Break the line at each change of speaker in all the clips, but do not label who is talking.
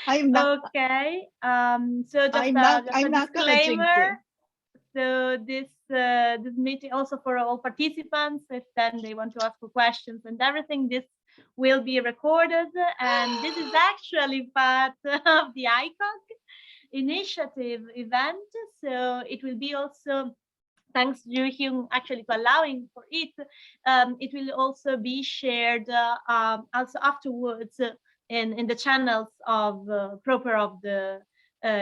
I'm not.
Okay. So just
I'm
a
not gonna jinx
disclaimer.
it.
So this meeting also for all participants, if then they want to ask for questions and everything, this will be recorded, and this is actually part of the ICOG initiative event. So it will be also, thanks Joo-Hyun actually for allowing for it. It will also be shared also afterwards in the channels of proper of the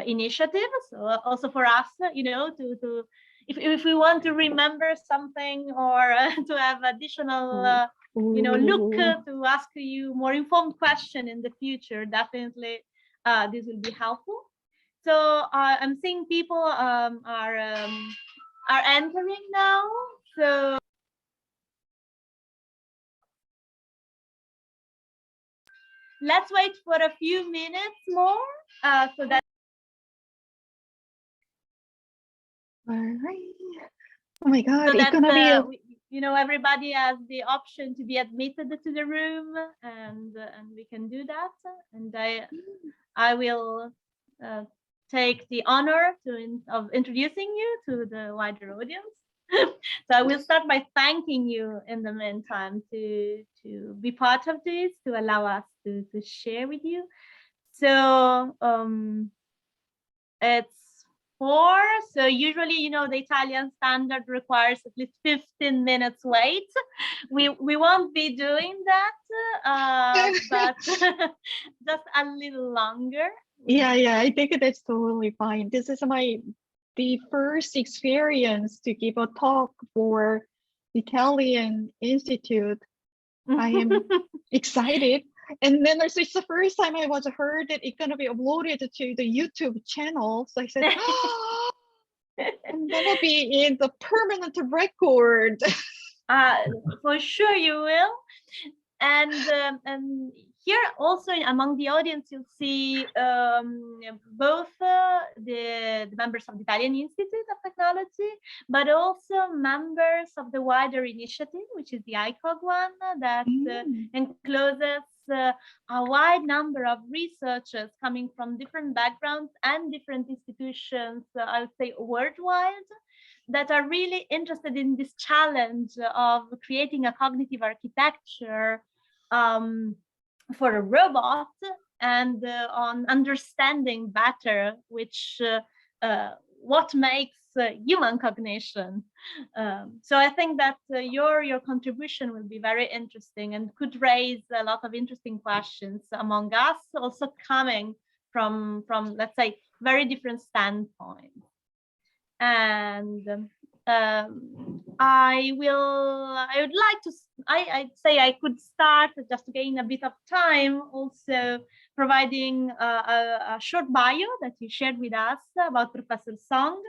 initiative. So also for us, to if we want to remember something or to have additional look to ask you more informed question in the future, definitely this will be helpful. So I'm seeing people are entering now. So let's wait for a few minutes more so that.
All right. Oh my God,
So
it's gonna be
everybody has the option to be admitted to the room, and we can do that. And I will take the honor of introducing you to the wider audience. So I will start by thanking you in the meantime to be part of this, to allow us to share with you. So it's 4. So usually, the Italian standard requires at least 15 minutes wait. We won't be doing that, but just a little longer.
Yeah, I think that's totally fine. This is the first experience to give a talk for Italian Institute. I am excited. And then it's the first time I was heard that it's gonna be uploaded to the YouTube channel. So I said, oh, I'm gonna be in the permanent record.
For sure you will. And here also among the audience, you'll see both the members of the Italian Institute of Technology, but also members of the wider initiative, which is the ICOG one, that encloses a wide number of researchers coming from different backgrounds and different institutions, I would say worldwide, that are really interested in this challenge of creating a cognitive architecture for a robot, and on understanding better what makes human cognition. So I think that your contribution will be very interesting and could raise a lot of interesting questions among us, also coming from let's say very different standpoints. And I'd say I could start just to gain a bit of time, also providing a short bio that you shared with us about Professor Song.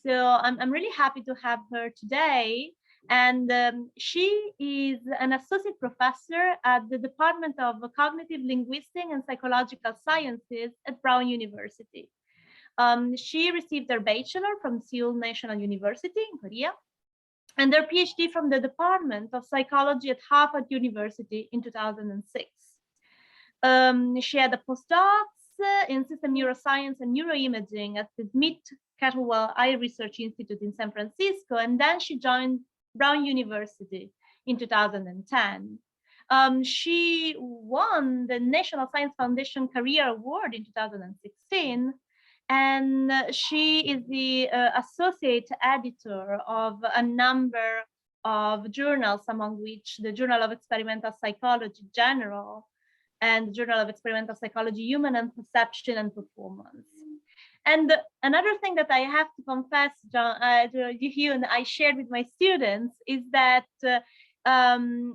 So I'm really happy to have her today. And she is an associate professor at the Department of Cognitive Linguistic and Psychological Sciences at Brown University. She received her bachelor from Seoul National University in Korea, and her PhD from the Department of Psychology at Harvard University in 2006. She had a postdoc in system neuroscience and neuroimaging at the Smith-Catterwell Eye Research Institute in San Francisco, and then she joined Brown University in 2010. She won the National Science Foundation Career Award in 2016, and she is the associate editor of a number of journals, among which the Journal of Experimental Psychology General and the Journal of Experimental Psychology Human and Perception and Performance. And another thing that I have to confess, Joo-Hyun, I shared with my students, is that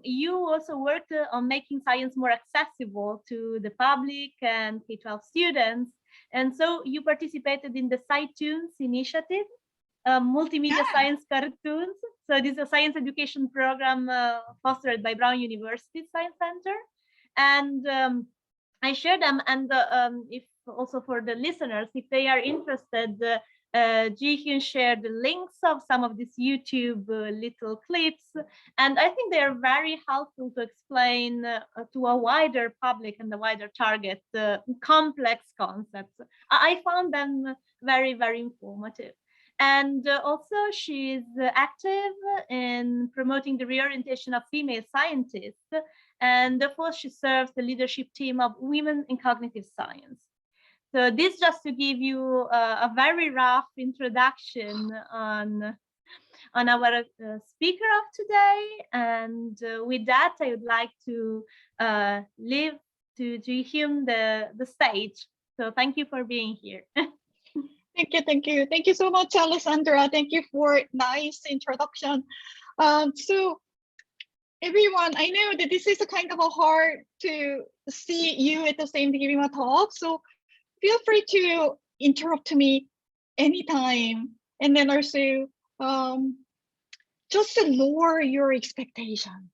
you also worked on making science more accessible to the public and K-12 students. And so you participated in the SciTunes initiative, multimedia science cartoons. So this is a science education program fostered by Brown University Science Center. And I share them, and if also for the listeners, if they are interested, Joo-Hyun shared the links of some of these YouTube little clips, and I think they are very helpful to explain to a wider public and a wider target complex concepts. I found them very, very informative. And also she's active in promoting the reorientation of female scientists. And therefore she serves the leadership team of Women in Cognitive Science. So this just to give you a very rough introduction on our speaker of today. And with that, I would like to leave to Joo-Hyun the stage. So thank you for being here.
Thank you, thank you. Thank you so much, Alessandra. Thank you for nice introduction. So everyone, I know that this is a kind of a hard to see you at the same time giving a talk. So feel free to interrupt me anytime. And then also just to lower your expectation.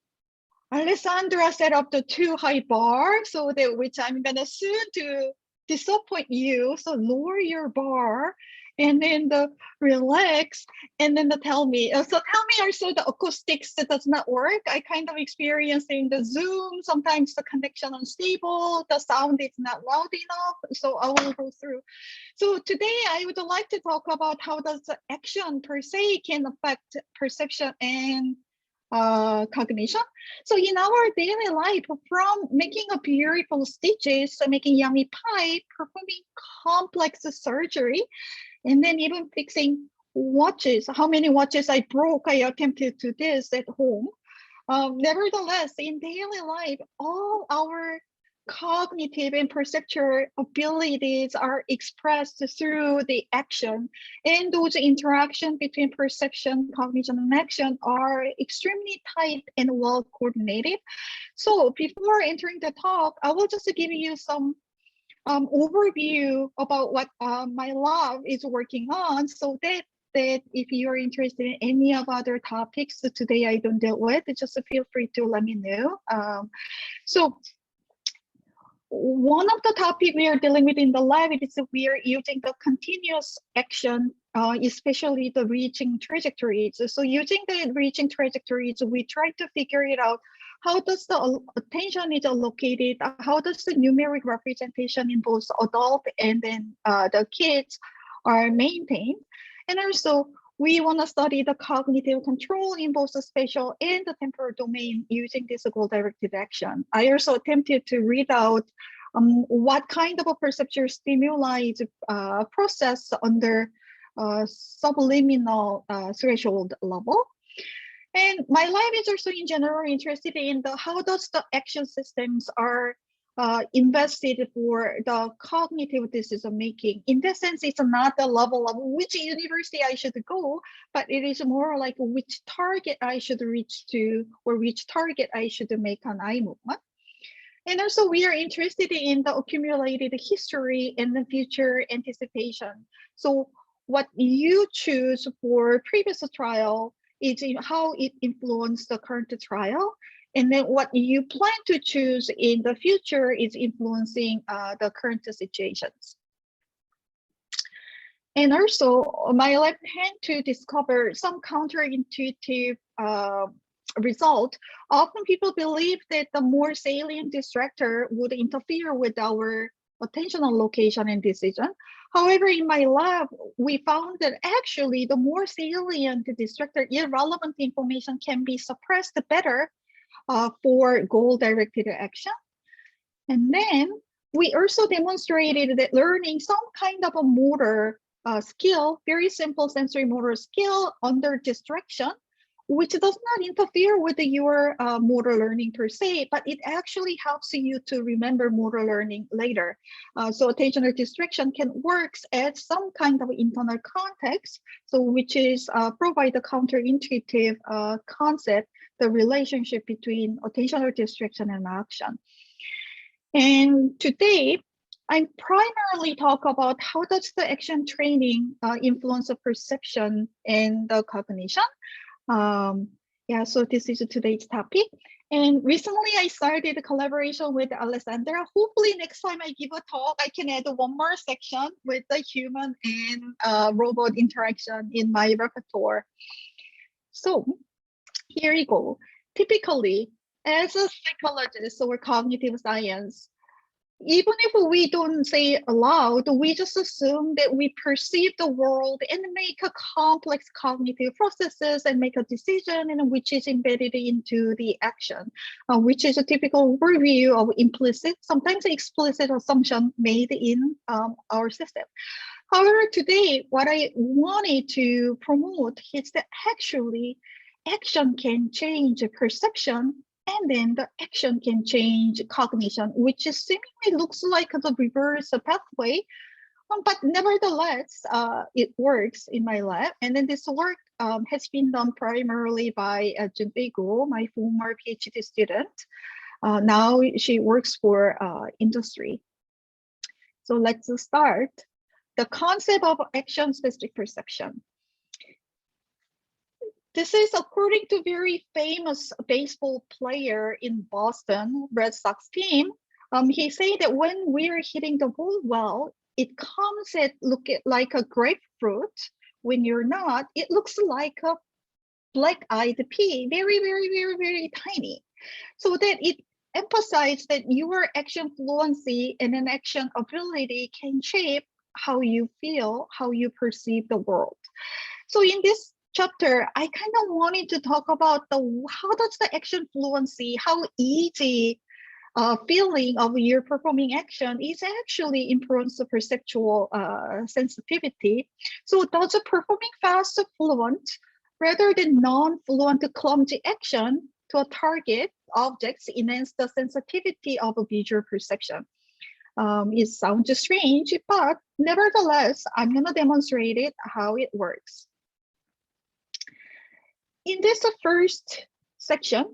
Alessandra set up the too high bar, so that which I'm gonna soon to disappoint you. So lower your bar and then the relax and then the tell me. So tell me also the acoustics that does not work. I kind of experiencing the Zoom, sometimes the connection unstable, the sound is not loud enough. So I will go through. So today I would like to talk about how does the action per se can affect perception and cognition. So in our daily life, from making a beautiful stitches, making yummy pie, performing complex surgery, and then even fixing watches. How many watches I broke, I attempted to this at home. Nevertheless, in daily life, all our cognitive and perceptual abilities are expressed through the action, and those interactions between perception, cognition, and action are extremely tight and well coordinated. So before entering the talk, I will just give you some overview about what my lab is working on, so that if you're interested in any of other topics that today I don't deal with, just feel free to let me know. So one of the topics we are dealing with in the lab is we are using the continuous action, especially the reaching trajectories. So using the reaching trajectories, we try to figure it out. How does the attention is allocated? How does the numeric representation in both adult and then the kids are maintained? And also, we want to study the cognitive control in both the spatial and the temporal domain using this goal-directed action. I also attempted to read out what kind of a perceptual stimuli is processed under subliminal threshold level. And my lab is also in general interested in how does the action systems are invested for the cognitive decision making. In that sense, it's not the level of which university I should go, but it is more like which target I should reach to, or which target I should make an eye movement. And also we are interested in the accumulated history and the future anticipation. So what you choose for previous trial is how it influenced the current trial. And then what you plan to choose in the future is influencing the current situations. And also, my lab tend to discover some counterintuitive result. Often people believe that the more salient distractor would interfere with our attentional location and decision. However, in my lab, we found that actually the more salient distractor, irrelevant information can be suppressed better for goal-directed action. And then we also demonstrated that learning some kind of a motor skill, very simple sensory motor skill under distraction, which does not interfere with your motor learning per se, but it actually helps you to remember motor learning later. So attentional distraction can work as some kind of internal context, so which is provide a counterintuitive concept, the relationship between attentional distraction and action. And today, I primarily talk about how does the action training influence the perception and the cognition. Yeah, so this is today's topic. And recently I started a collaboration with Alessandra. Hopefully next time I give a talk, I can add one more section with the human and robot interaction in my repertoire. So here you go. Typically, as a psychologist or cognitive science, even if we don't say aloud, we just assume that we perceive the world and make a complex cognitive processes and make a decision, and which is embedded into the action, which is a typical overview of implicit, sometimes explicit assumption made in our system. However, today, what I wanted to promote is that actually action can change perception, and then the action can change cognition, which is seemingly looks like the reverse pathway, but nevertheless, it works in my lab. And then this work has been done primarily by Junpei Go, my former PhD student. Now she works for industry. So let's start. The concept of action-specific perception. This is according to very famous baseball player in Boston, Red Sox team. He said that when we're hitting the ball well, it comes at look like a grapefruit. When you're not, it looks like a black-eyed pea, very, very, very, very tiny. So that it emphasizes that your action fluency and an action ability can shape how you feel, how you perceive the world. So in this chapter, I kind of wanted to talk about how does the action fluency, how easy feeling of your performing action is actually influence the perceptual sensitivity. So does a performing fast fluent rather than non-fluent clumsy action to a target objects enhance the sensitivity of a visual perception? It sounds strange, but nevertheless, I'm going to demonstrate it how it works. In this first section,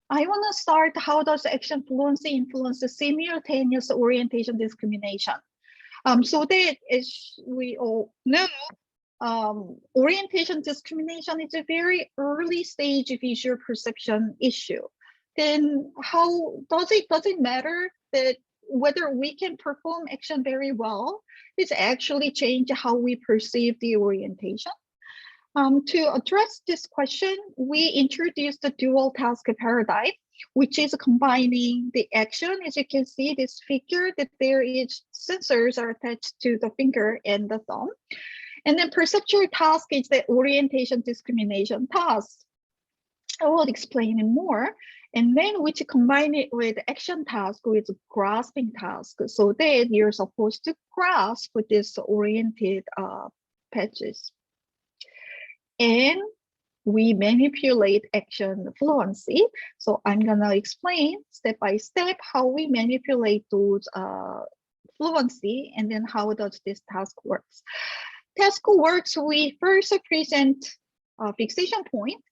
I want to start how does action fluency influence the simultaneous orientation discrimination. So that, as we all know, orientation discrimination is a very early stage visual perception issue. Then how does it matter that whether we can perform action very well? It's actually change how we perceive the orientation. To address this question, we introduced the dual task paradigm, which is combining the action. As you can see this figure, that there is sensors are attached to the finger and the thumb. And then perceptual task is the orientation discrimination task. I will explain it more. And then which combine it with action task with grasping task, so that you're supposed to grasp with this oriented patches. And we manipulate action fluency. So I'm gonna explain step by step how we manipulate those fluency, and then how does this task works. Task works, we first present a fixation point,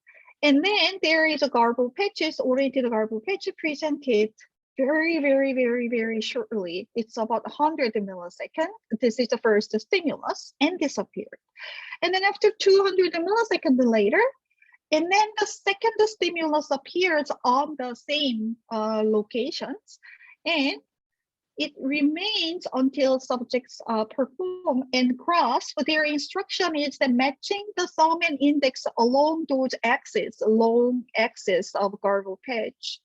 and then there is a garble patches, oriented garble patch presented very, very, very, very shortly. It's about 100 milliseconds. This is the first stimulus and disappeared. And then after 200 milliseconds later, and then the second stimulus appears on the same locations, and it remains until subjects perform and grasp. Their instruction is that matching the thumb and index along those axes, long axis of garble patch.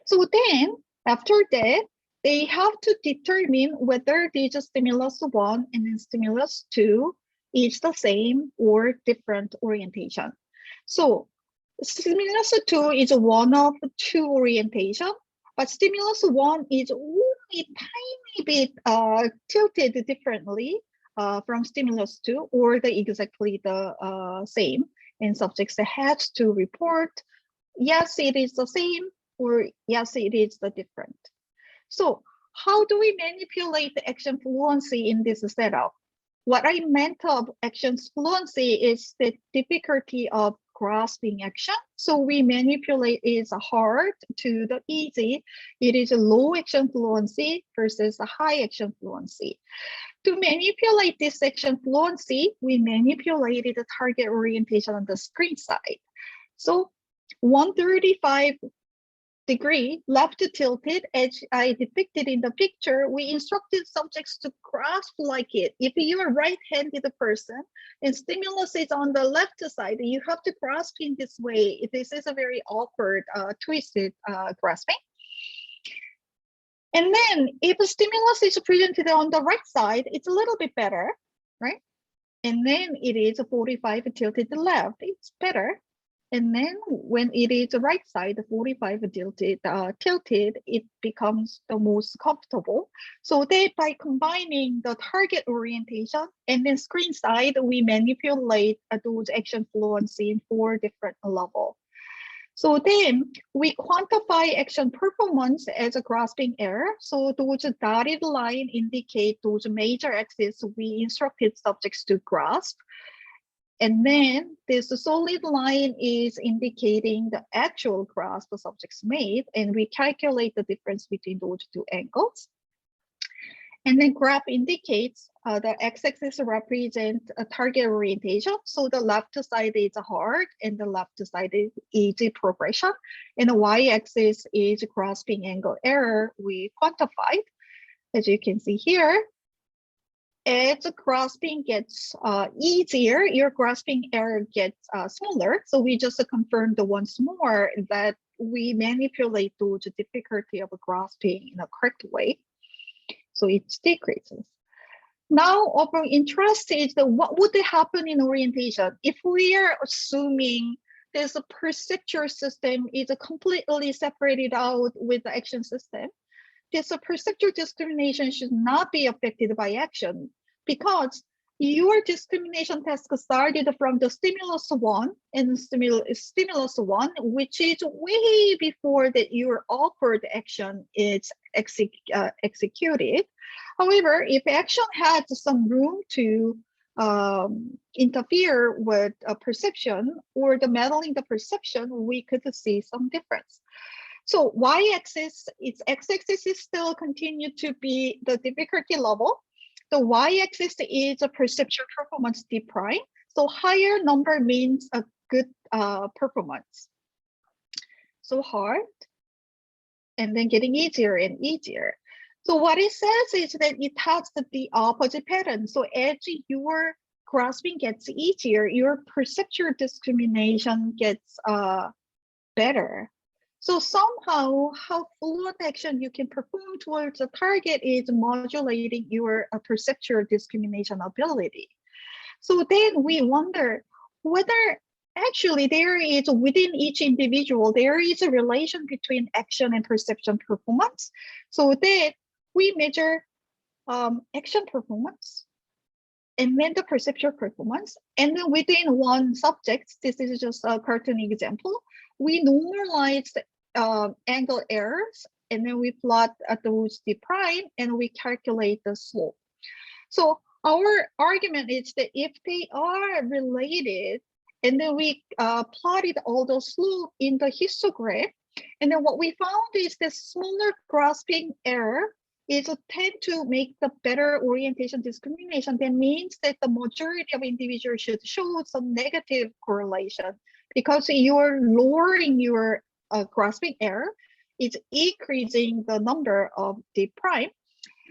So then, after that, they have to determine whether this stimulus 1 and then stimulus 2 is the same or different orientation. So stimulus 2 is one of two orientation, but stimulus 1 is only tiny bit tilted differently from stimulus 2, or exactly the same. And subjects have to report, yes, it is the same, or yes, it is the different. So how do we manipulate the action fluency in this setup? What I meant of action fluency is the difficulty of grasping action. So we manipulate is hard to the easy. It is a low action fluency versus a high action fluency. To manipulate this action fluency, we manipulated the target orientation on the screen side. So 135-degree left tilted, as I depicted in the picture, we instructed subjects to grasp like it. If you're a right-handed person and stimulus is on the left side, you have to grasp in this way. This is a very awkward, twisted grasping. And then if a stimulus is presented on the right side, it's a little bit better, right? And then it is a 45 tilted left, it's better. And then when it is the right side, the 45 tilted, it becomes the most comfortable. So that by combining the target orientation and then screen side, we manipulate those action fluency in 4 different levels. So then we quantify action performance as a grasping error. So those dotted line indicate those major axes we instructed subjects to grasp. And then this solid line is indicating the actual grasp the subjects made, and we calculate the difference between those 2 angles. And then graph indicates the x-axis represents a target orientation. So the left side is hard and the left side is easy progression. And the y-axis is grasping angle error we quantified. As you can see here, as grasping gets easier, your grasping error gets smaller. So we just confirmed once more that we manipulate those difficulty of grasping in a correct way. So it decreases. Now, of interest is what would happen in orientation if we are assuming this perceptual system is completely separated out with the action system. This perceptual discrimination should not be affected by action because your discrimination task started from the stimulus 1 and stimulus 1, which is way before that your awkward action is executed. However, if action has some room to interfere with a perception or the meddling the perception, we could see some difference. So y-axis, its x-axis is still continue to be the difficulty level. The y-axis is a perceptual performance D prime. So higher number means a good performance. So hard, and then getting easier and easier. So what it says is that it has the opposite pattern. So as your grasping gets easier, your perceptual discrimination gets better. So somehow, how fluent action you can perform towards a target is modulating your perceptual discrimination ability. So then we wonder whether actually there is within each individual, there is a relation between action and perception performance. So that we measure action performance and then the perceptual performance. And then within one subject, this is just a cartoon example, we normalize angle errors, and then we plot those D prime, and we calculate the slope. So our argument is that if they are related, and then we plotted all those slope in the histogram, and then what we found is the smaller grasping error is tend to make the better orientation discrimination. That means that the majority of individuals should show some negative correlation because you're lowering your grasping error, it's increasing the number of D prime.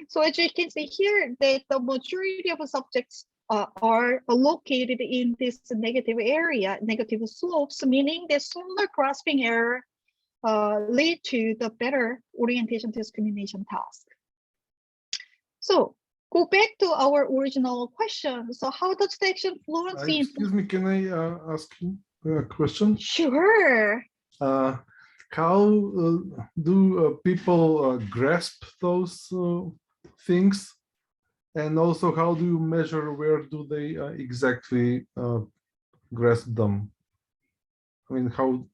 So as you can see here, that the majority of subjects are located in this negative area, negative slopes, meaning the smaller grasping error lead to the better orientation discrimination task. So go back to our original question. So how does the action fluency?
Excuse me, can I ask you a question?
Sure.
How do people grasp those things? And also, how do you measure where do they exactly grasp them? I mean, how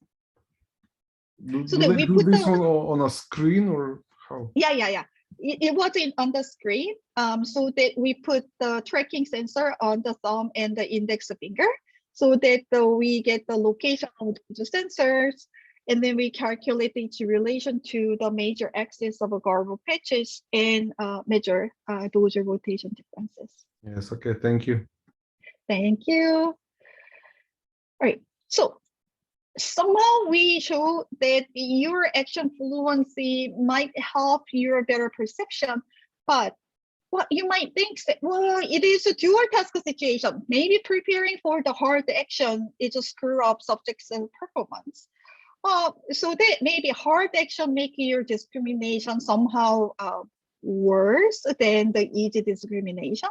do they do this on a screen or how?
Yeah. It was on the screen. So that we put the tracking sensor on the thumb and the index finger, so that we get the location of the sensors, and then we calculate its relation to the major axis of a garble patches and measure those rotation differences.
Yes. Okay. Thank you.
Thank you. All right. So somehow we show that your action fluency might help your better perception, but what you might think that, well, it is a dual task situation. Maybe preparing for the hard action is a screw up subject's performance. So that maybe hard action making your discrimination somehow worse than the easy discrimination.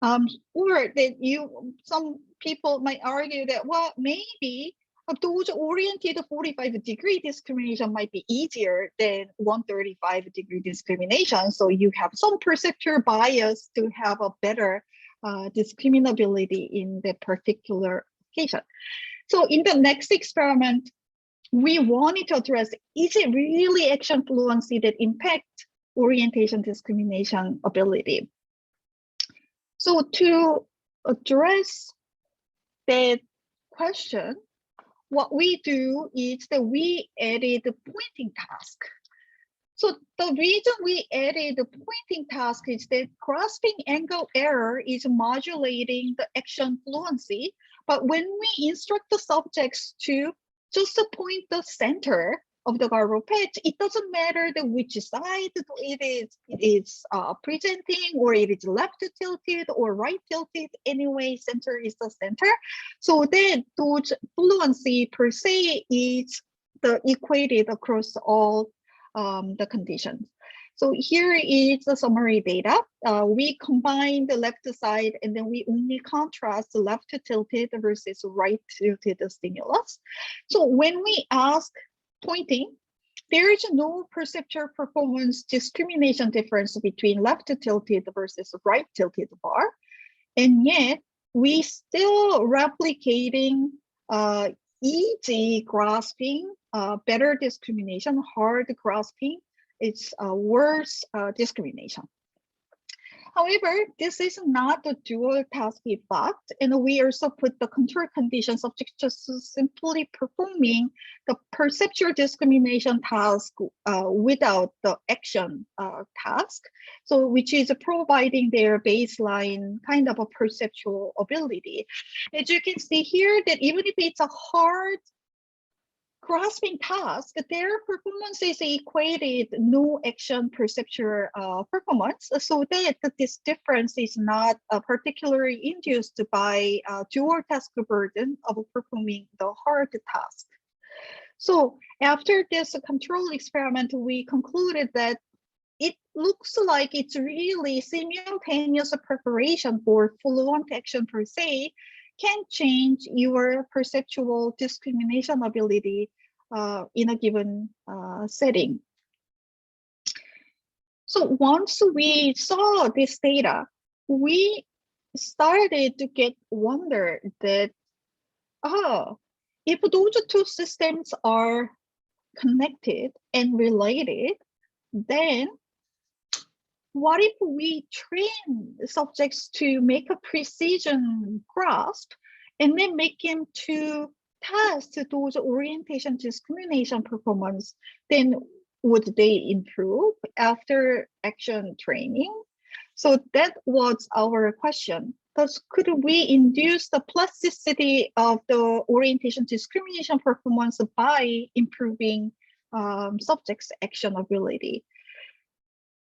Or that some people might argue that, well, maybe those oriented 45-degree discrimination might be easier than 135-degree discrimination. So you have some perceptual bias to have a better discriminability in the particular occasion. So in the next experiment, we wanted to address, is it really action fluency that impacts orientation discrimination ability? So to address that question, what we do is that we added the pointing task. So the reason we added the pointing task is that grasping angle error is modulating the action fluency. But when we instruct the subjects to just point the center of the garble patch, it doesn't matter which side it is presenting, or it is left tilted or right tilted. Anyway, center is the center. So then those fluency per se is the equated across all the conditions. So here is the summary data. We combine the left side and then we only contrast the left tilted versus right tilted stimulus. So when we ask pointing, there is no perceptual performance discrimination difference between left tilted versus right tilted bar. And yet we still replicating easy grasping, better discrimination, hard grasping, it's worse discrimination. However, this is not a dual task effect, and we also put the control condition subject just simply performing the perceptual discrimination task without the action task, so which is providing their baseline kind of a perceptual ability. As you can see here, that even if it's a hard grasping task, their performance is equated no action perceptual performance, so that this difference is not particularly induced by dual task burden of performing the hard task. So after this control experiment, we concluded that it looks like it's really simultaneous preparation for fluent action per se can change your perceptual discrimination ability in a given setting. So once we saw this data, we started to get wonder that, if those two systems are connected and related, then what if we train subjects to make a precision grasp and then make him to test those orientation discrimination performance? Then would they improve after action training? So that was our question. Thus, could we induce the plasticity of the orientation discrimination performance by improving subjects' action ability?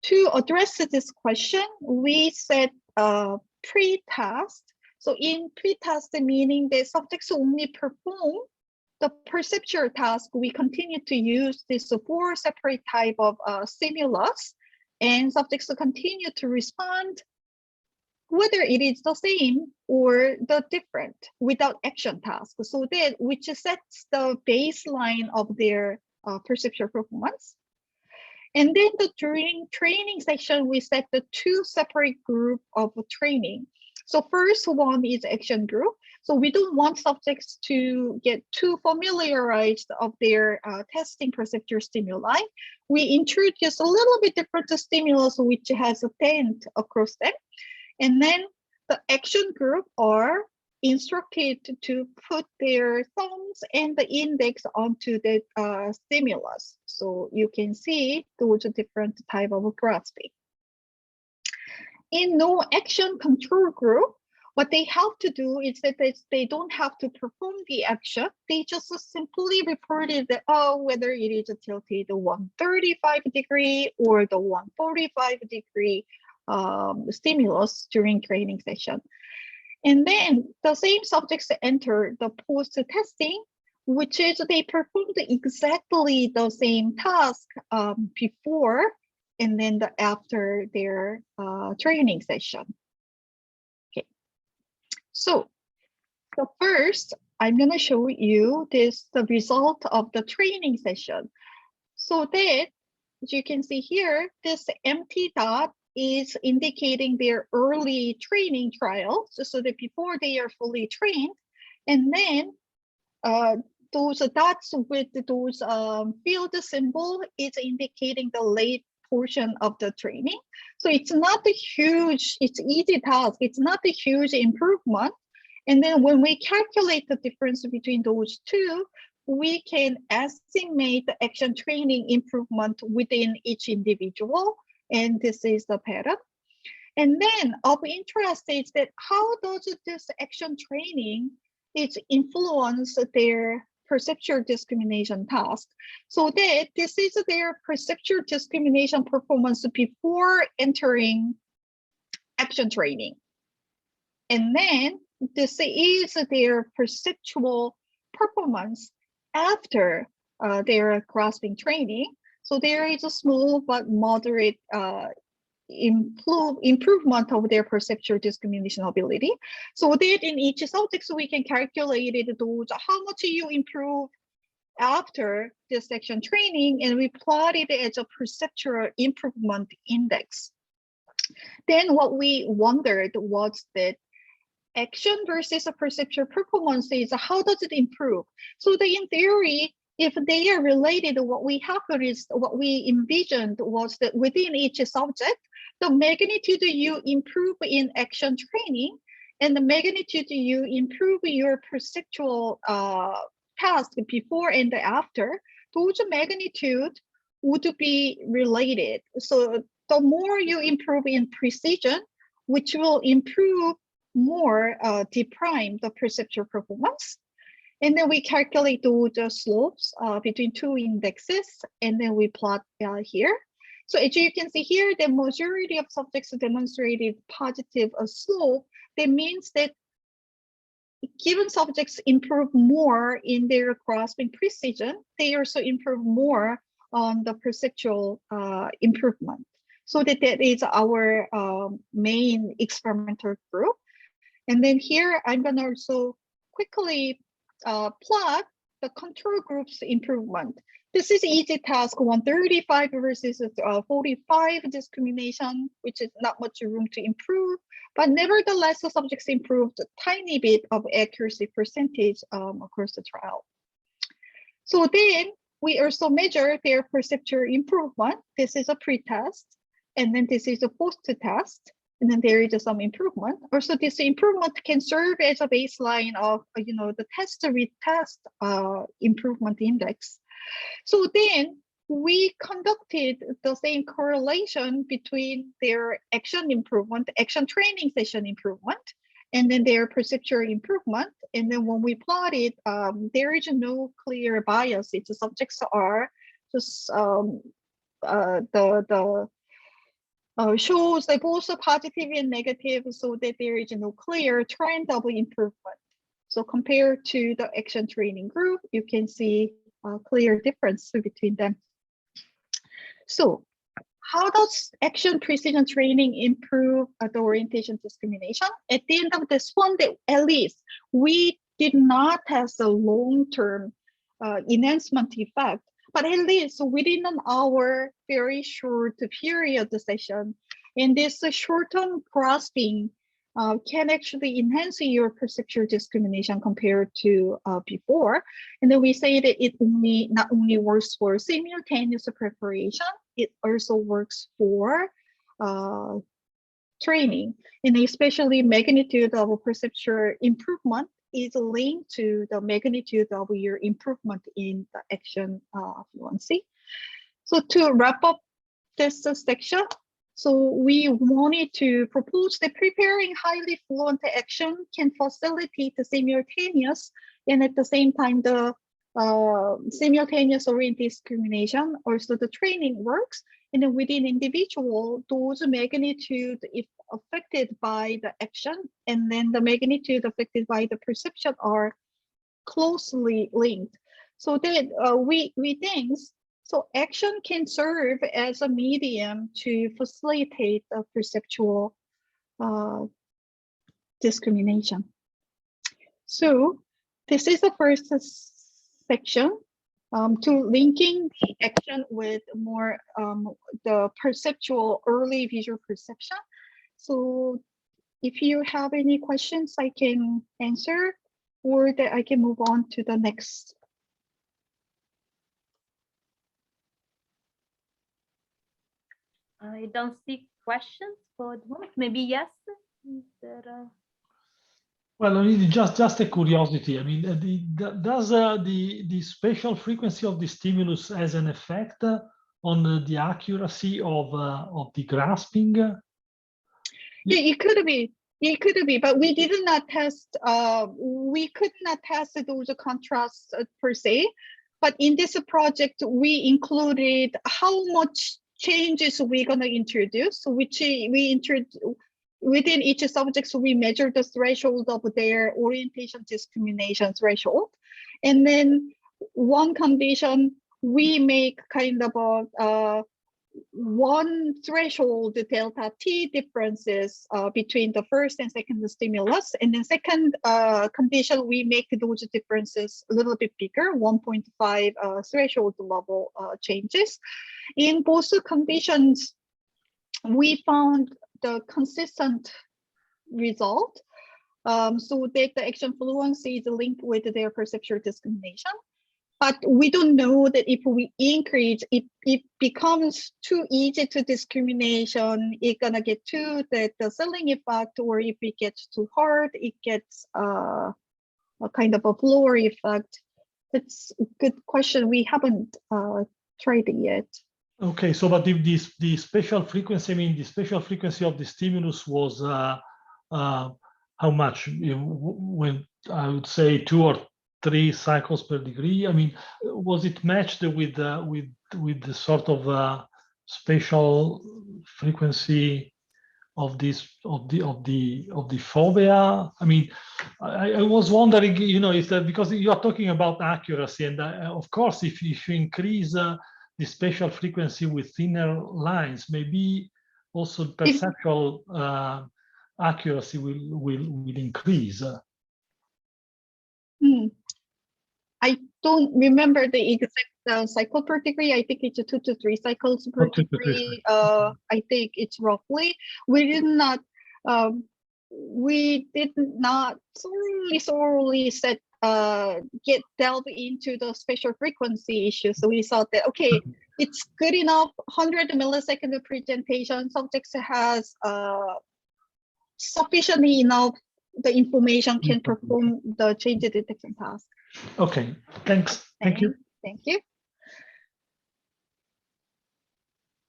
To address this question, we set pre-task. So in pre-task, meaning the subjects only perform the perceptual task, we continue to use this 4 separate type of stimulus, and subjects continue to respond whether it is the same or the different without action task. So that which sets the baseline of their perceptual performance. And then during training section, we set the 2 separate group of training. So first one is action group. So we don't want subjects to get too familiarized of their testing perceptual stimuli. We introduce a little bit different stimulus which has a band across them. And then the action group are instructed to put their thumbs and the index onto the stimulus. So you can see those different type of grasping. In no action control group, What they have to do is that they don't have to perform the action. They just simply reported that, oh, whether it is tilted 135 degree or the 145 degree stimulus during training session. And then the same subjects enter the post-testing, which is they performed exactly the same task before and then after their training session. Okay, so first I'm going to show you the result of the training session. So that, as you can see here, this empty dot is indicating their early training trials, so that before they are fully trained, and then those dots with those field symbol is indicating the late portion of the training. So it's not a huge, it's easy task. It's not a huge improvement. And then when we calculate the difference between those two, we can estimate the action training improvement within each individual. And this is the pattern. And then of interest is that how does this action training influence their perceptual discrimination task? So that this is their perceptual discrimination performance before entering action training. And then this is their perceptual performance after their grasping training. So there is a small but moderate improvement of their perceptual discrimination ability. So that in each subject, so we can calculate those, how much you improve after this action training, and we plot it as a perceptual improvement index. Then what we wondered was that action versus a perceptual performance is how does it improve? So that in theory, if they are related, what we envisioned was that within each subject, the magnitude you improve in action training and the magnitude you improve your perceptual task before and after, those magnitude would be related. So the more you improve in precision, which will improve more deprime the perceptual performance. And then we calculate those slopes between two indexes, and then we plot here. So as you can see here, the majority of subjects demonstrated positive slope. That means that given subjects improve more in their grasping precision, they also improve more on the perceptual improvement. So that is our main experimental group. And then here, I'm going to also quickly plot the control group's improvement. This is easy task 135 versus 45 discrimination, which is not much room to improve, but nevertheless, the subjects improved a tiny bit of accuracy percentage across the trial. So then we also measure their perceptual improvement. This is a pre-test, and then this is a post-test. And then there is some improvement. Also, this improvement can serve as a baseline of, the test-retest improvement index. So then we conducted the same correlation between their action improvement, action training session improvement, and then their perceptual improvement. And then when we plot it, there is no clear bias. Its subjects are just shows that both positive and negative, so that there is no clear trend of improvement. So compared to the action training group, you can see a clear difference between them. So how does action precision training improve the orientation discrimination? At the end of this one, at least we did not have a long-term enhancement effect. But at least within an hour, very short period session, and this short-term grasping can actually enhance your perceptual discrimination compared to before. And then we say that it not only works for simultaneous preparation, it also works for training, and especially magnitude of perceptual improvement is linked to the magnitude of your improvement in the action fluency. So to wrap up this section, So we wanted to propose that preparing highly fluent action can facilitate the simultaneous and at the same time the simultaneous oriented discrimination. Also the training works, and then within individual, those magnitude if affected by the action and then the magnitude affected by the perception are closely linked. So that we think so action can serve as a medium to facilitate the perceptual discrimination. So this is the first section to linking the action with more the perceptual early visual perception. So if you have any questions, I can answer, or that I can move on to the next.
I don't see questions for the moment. Maybe yes. Is there
Well, I mean, just a curiosity. I mean, does the spatial frequency of the stimulus has an effect on the accuracy of the grasping?
Yeah, it could be. It could be, but we did not test. We could not test those contrasts per se. But in this project, we included how much changes we're gonna introduce, which we introduce within each subject. So we measure the threshold of their orientation discrimination threshold, and then one condition we make kind of a one threshold delta t differences between the first and second stimulus, and then second condition we make those differences a little bit bigger, 1.5 threshold level changes. In both conditions, we found the consistent result, so that the action fluency is linked with their perceptual discrimination. But we don't know that if we increase, if it becomes too easy to discrimination, it's gonna get to the ceiling effect, or if it gets too hard, it gets a kind of a floor effect. That's a good question. We haven't tried it yet.
Okay, so but if the spatial frequency, I mean, the spatial frequency of the stimulus was how much? When I would say 2 or 3 cycles per degree. I mean, was it matched with the sort of spatial frequency of this of the phobia? I mean, I was wondering, you know, if that, because you are talking about accuracy, and of course, if you increase the spatial frequency with thinner lines, maybe also perceptual accuracy will increase.
I don't remember the exact cycle per degree. I think it's 2 to 3 cycles per degree. I think it's roughly. We did not thoroughly delve into the spatial frequency issue. So we thought that okay, it's good enough. 100 millisecond presentation subjects has sufficiently enough the information can perform the change detection task.
Okay, thanks. Thank you.
Thank you.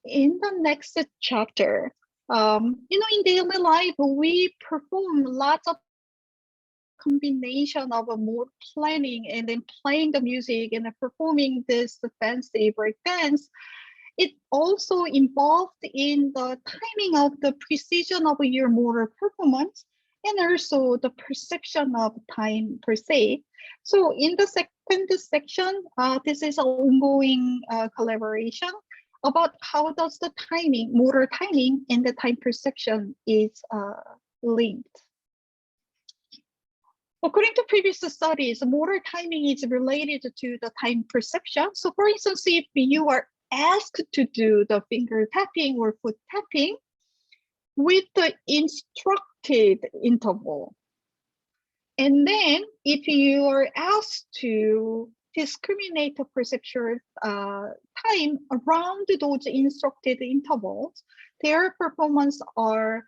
In the next chapter, you know, in daily life, we perform lots of combination of more planning and then playing the music and then performing this fancy break dance. It also involved in the timing of the precision of your motor performance and also the perception of time per se. So in the second section, this is an ongoing collaboration about how does the timing, motor timing and the time perception is linked. According to previous studies, motor timing is related to the time perception. So for instance, if you are asked to do the finger tapping or foot tapping with the instructed interval, and then if you are asked to discriminate the perceptual time around those instructed intervals, their performance are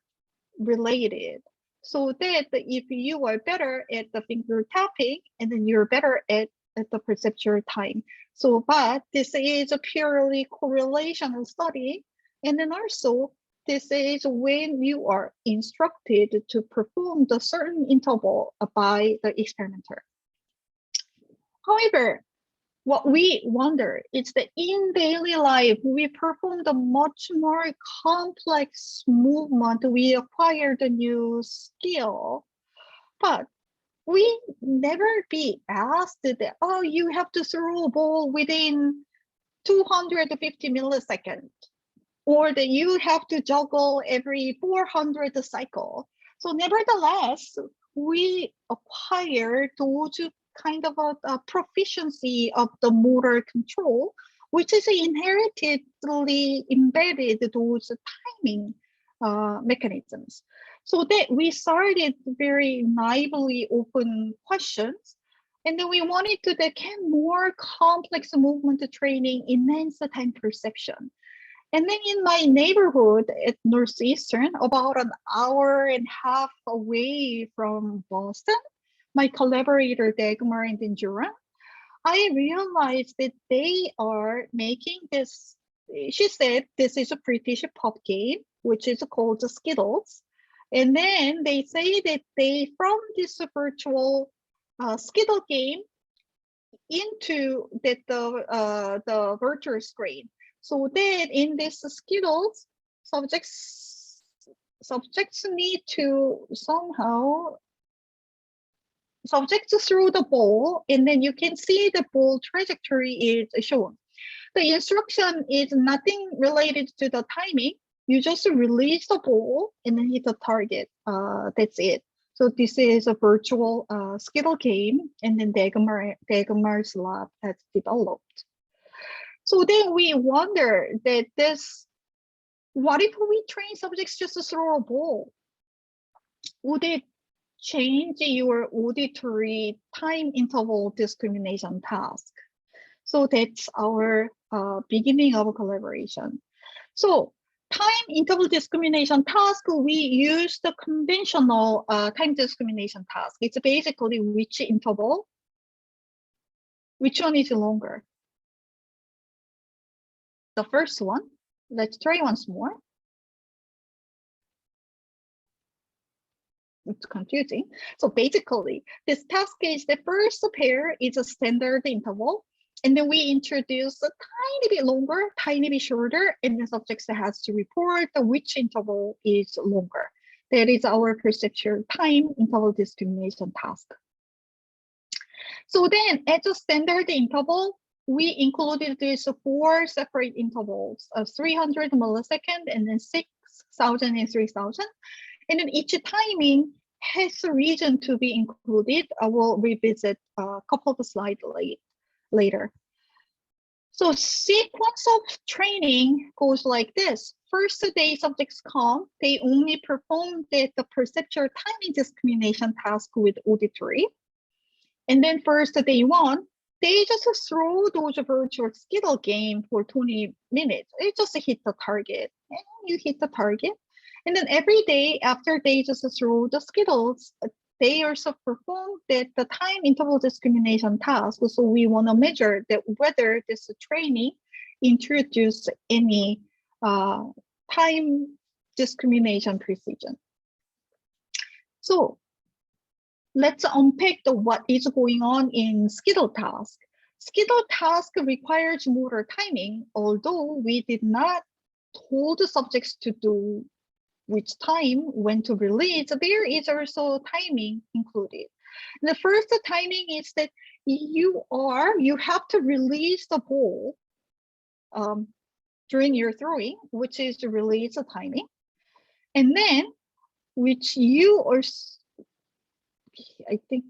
related. So that if you are better at the finger tapping, and then you're better at the perceptual time. So, but this is a purely correlational study. And then also this is when you are instructed to perform the certain interval by the experimenter. However, what we wonder is that in daily life, we perform the much more complex movement. We acquire the new skill, but we never be asked that, oh, you have to throw a ball within 250 milliseconds, or that you have to juggle every 400 cycle. So nevertheless, we acquire those kind of a proficiency of the motor control, which is inheritedly embedded those timing mechanisms. So that we started very naively open questions, and then we wanted to get more complex movement training, enhance the time perception. And then in my neighborhood at Northeastern, about an hour and a half away from Boston, my collaborator Dagmar and Juran, I realized that they are making this. She said this is a British pub game, which is called the Skittles. And then they say that they, from this virtual Skittle game into the virtual screen. So that in this Skittles, subjects need to somehow throw the ball, and then you can see the ball trajectory is shown. The instruction is nothing related to the timing. You just release the ball and then hit the target. That's it. So this is a virtual Skittle game, and then Dagmar's lab has developed. So then we wonder that what if we train subjects just to throw a ball? Would it change your auditory time interval discrimination task? So that's our beginning of collaboration. So time interval discrimination task, we use the conventional time discrimination task. It's basically which interval, which one is longer. The first one, let's try once more. It's confusing. So basically, this task is the first pair is a standard interval, and then we introduce a tiny bit longer, tiny bit shorter, and the subject has to report which interval is longer. That is our perceptual time interval discrimination task. So then, as a standard interval, we included these 4 separate intervals of 300 milliseconds and then 6,000 and 3,000. And then each timing has a reason to be included. I will revisit a couple of slides later. So sequence of training goes like this. First day subjects come, they only perform the perceptual timing discrimination task with auditory. And then first day 1, they just throw those virtual Skittle game for 20 minutes. It just hit the target, and you hit the target. And then every day after they just throw the Skittles, they also perform the time interval discrimination task. So we want to measure that whether this training introduced any time discrimination precision. So let's unpack what is going on in Skittle task. Skittle task requires motor timing, although we did not told the subjects to do which time, when to release, there is also timing included. The first timing is that you have to release the ball during your throwing, which is to release the timing. And then, which you are, I think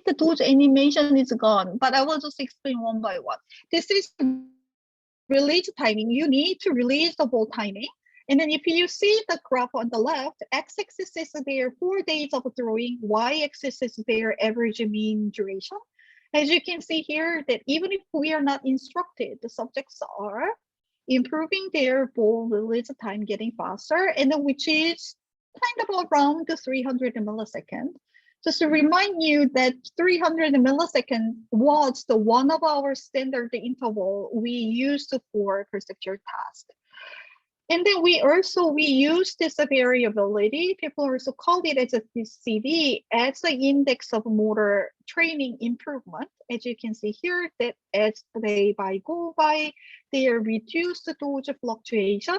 that those animation is gone, but I will just explain one by one. This is release timing. You need to release the ball timing. And then if you see the graph on the left, x-axis is their 4 days of throwing, y-axis is their average mean duration. As you can see here, that even if we are not instructed, the subjects are improving their ball release time, getting faster, and then which is kind of around the 300 milliseconds. Just to remind you that 300 milliseconds was the one of our standard interval we used for perceptual task. And then we use this variability. People also call it as a DCD as the index of motor training improvement. As you can see here, that as they go by, they reduce those fluctuation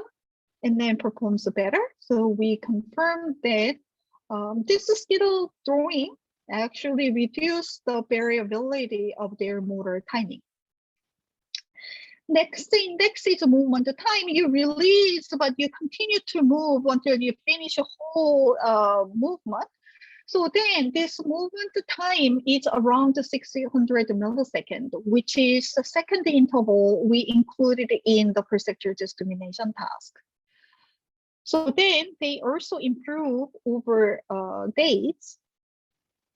and then performs better. So we confirm that this skittle drawing actually reduce the variability of their motor timing. Next index is movement time. You release, but you continue to move until you finish a whole movement. So then this movement time is around 600 milliseconds, which is the second interval we included in the perceptual discrimination task. So then they also improve over days.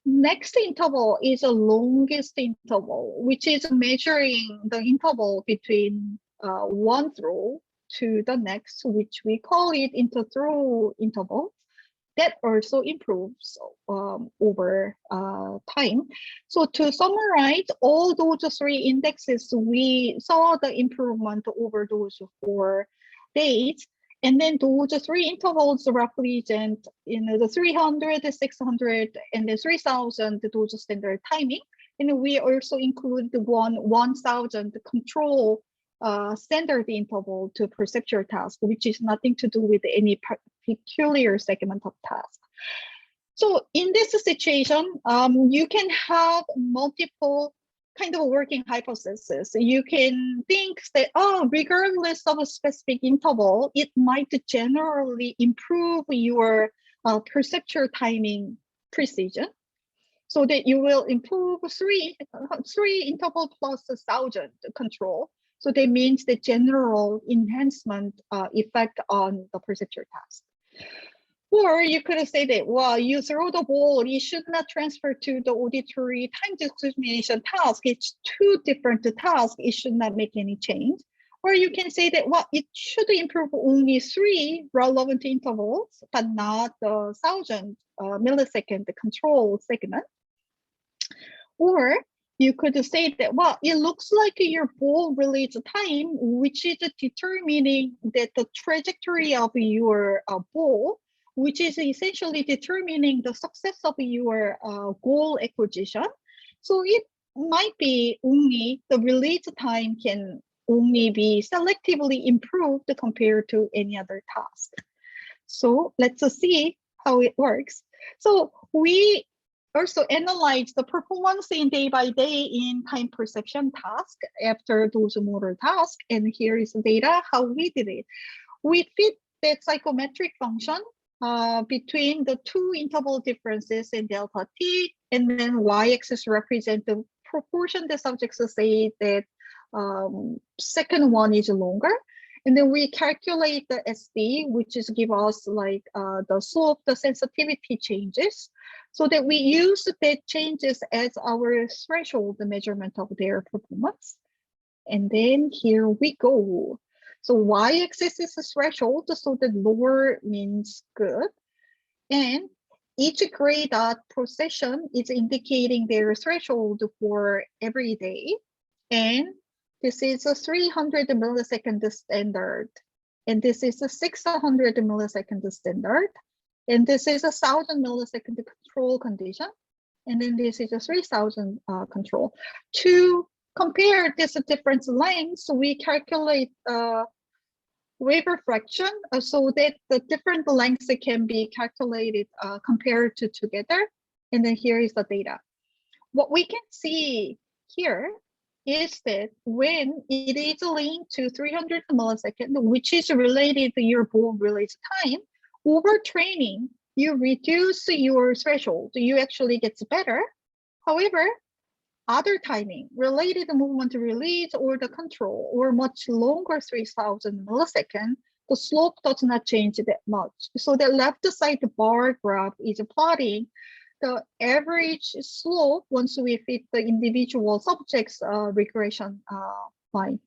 Next interval is the longest interval, which is measuring the interval between one throw to the next, which we call it inter-throw interval. That also improves over time. So to summarize, all those three indexes, we saw the improvement over those 4 days. And then those three intervals represent, the 300, the 600, and the 3000, those standard timing. And we also include the 1000 control standard interval to perceptual task, which is nothing to do with any peculiar segment of task. So in this situation, you can have multiple kind of working hypothesis. You can think that, regardless of a specific interval, it might generally improve your perceptual timing precision, so that you will improve three interval plus 1000 control. So that means the general enhancement effect on the perceptual task. Or you could say that, well, you throw the ball, you should not transfer to the auditory time discrimination task. It's 2 different tasks. It should not make any change. Or you can say that, well, it should improve only 3 relevant intervals, but not the 1000 millisecond control segment. Or you could say that, well, it looks like your ball release time, which is determining that the trajectory of your ball, which is essentially determining the success of your goal acquisition. So it might be only the release time can only be selectively improved compared to any other task. So let's see how it works. So we also analyze the performance in day by day in time perception task after those motor tasks. And here is the data, how we did it. We fit that psychometric function between the 2 interval differences in delta t, and then y-axis represent the proportion the subjects say that second one is longer. And then we calculate the SD, which is give us like the slope, the sensitivity changes, so that we use that changes as our threshold, the measurement of their performance. And then here we go. So y-axis is a threshold, so the lower means good. And each gray dot procession is indicating their threshold for every day. And this is a 300 millisecond standard. And this is a 600 millisecond standard. And this is a 1000 millisecond control condition. And then this is a 3000 control. To compare this different lengths, we calculate wave refraction so that the different lengths can be calculated compared to together. And then here is the data. What we can see here is that when it is linked to 300 milliseconds, which is related to your ball release time, over training, you reduce your threshold. You actually gets better. However, other timing, related movement release or the control, or much longer 3000 milliseconds, the slope does not change that much. So the left side bar graph is plotting the average slope once we fit the individual subjects regression line.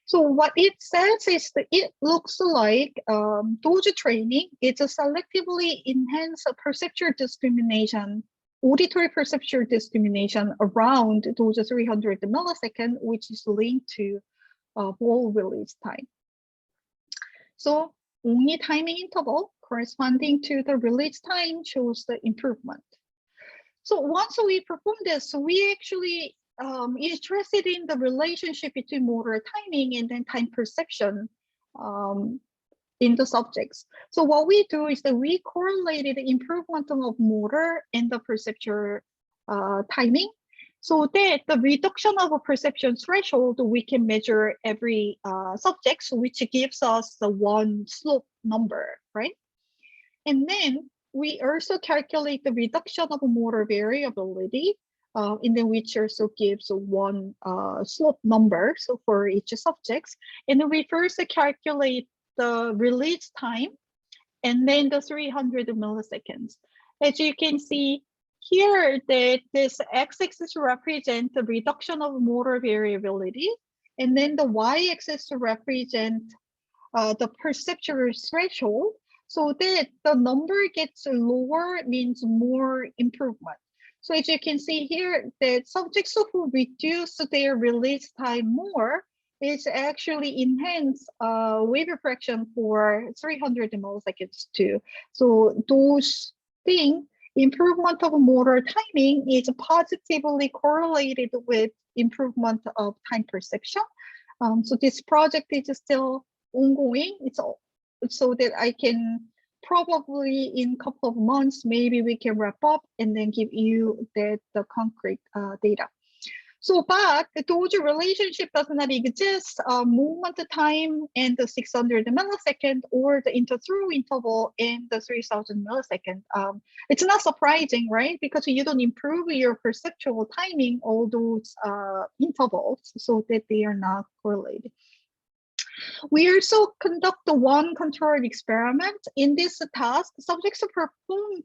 So what it says is that it looks like those training is a selectively enhanced perceptual discrimination, auditory perceptual discrimination around those 300 milliseconds, which is linked to ball release time. So only timing interval corresponding to the release time shows the improvement. So once we perform this, we actually interested in the relationship between motor timing and then time perception in the subjects. So what we do is that we correlated the improvement of motor and the perceptual timing, so that the reduction of a perception threshold we can measure every subject, which gives us the one slope number, right? And then we also calculate the reduction of motor variability, and then which also gives one slope number, so for each subject. And then we first calculate the release time, and then the 300 milliseconds. As you can see here, that this x-axis represents the reduction of motor variability, and then the y-axis represents the perceptual threshold, so that the number gets lower means more improvement. So as you can see here, that subjects who reduce their release time more is actually enhance wave refraction for 300 milliseconds too. So those things, improvement of motor timing is positively correlated with improvement of time perception. So this project is still ongoing. It's all, so that I can probably in a couple of months, maybe we can wrap up and then give you the concrete data. So, but those relationship does not exist, movement time and the 600 millisecond or the interthrough interval and the 3000 millisecond. It's not surprising, right? Because you don't improve your perceptual timing, all those intervals, so that they are not correlated. We also conduct one controlled experiment. In this task, subjects perform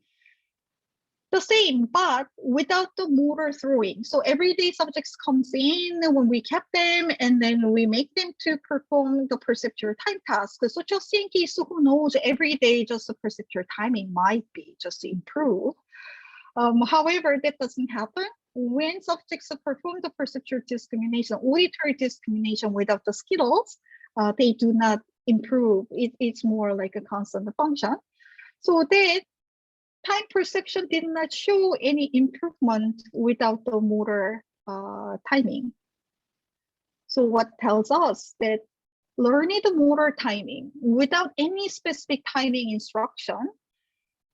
the same, but without the motor throwing. So everyday subjects comes in when we kept them, and then we make them to perform the perceptual time task. So just in case, who knows, every day just the perceptual timing might be just improve. However, that doesn't happen. When subjects perform the perceptual discrimination, auditory discrimination without the skills, they do not improve. It's more like a constant function. So that time perception did not show any improvement without the motor timing. So what tells us that learning the motor timing without any specific timing instruction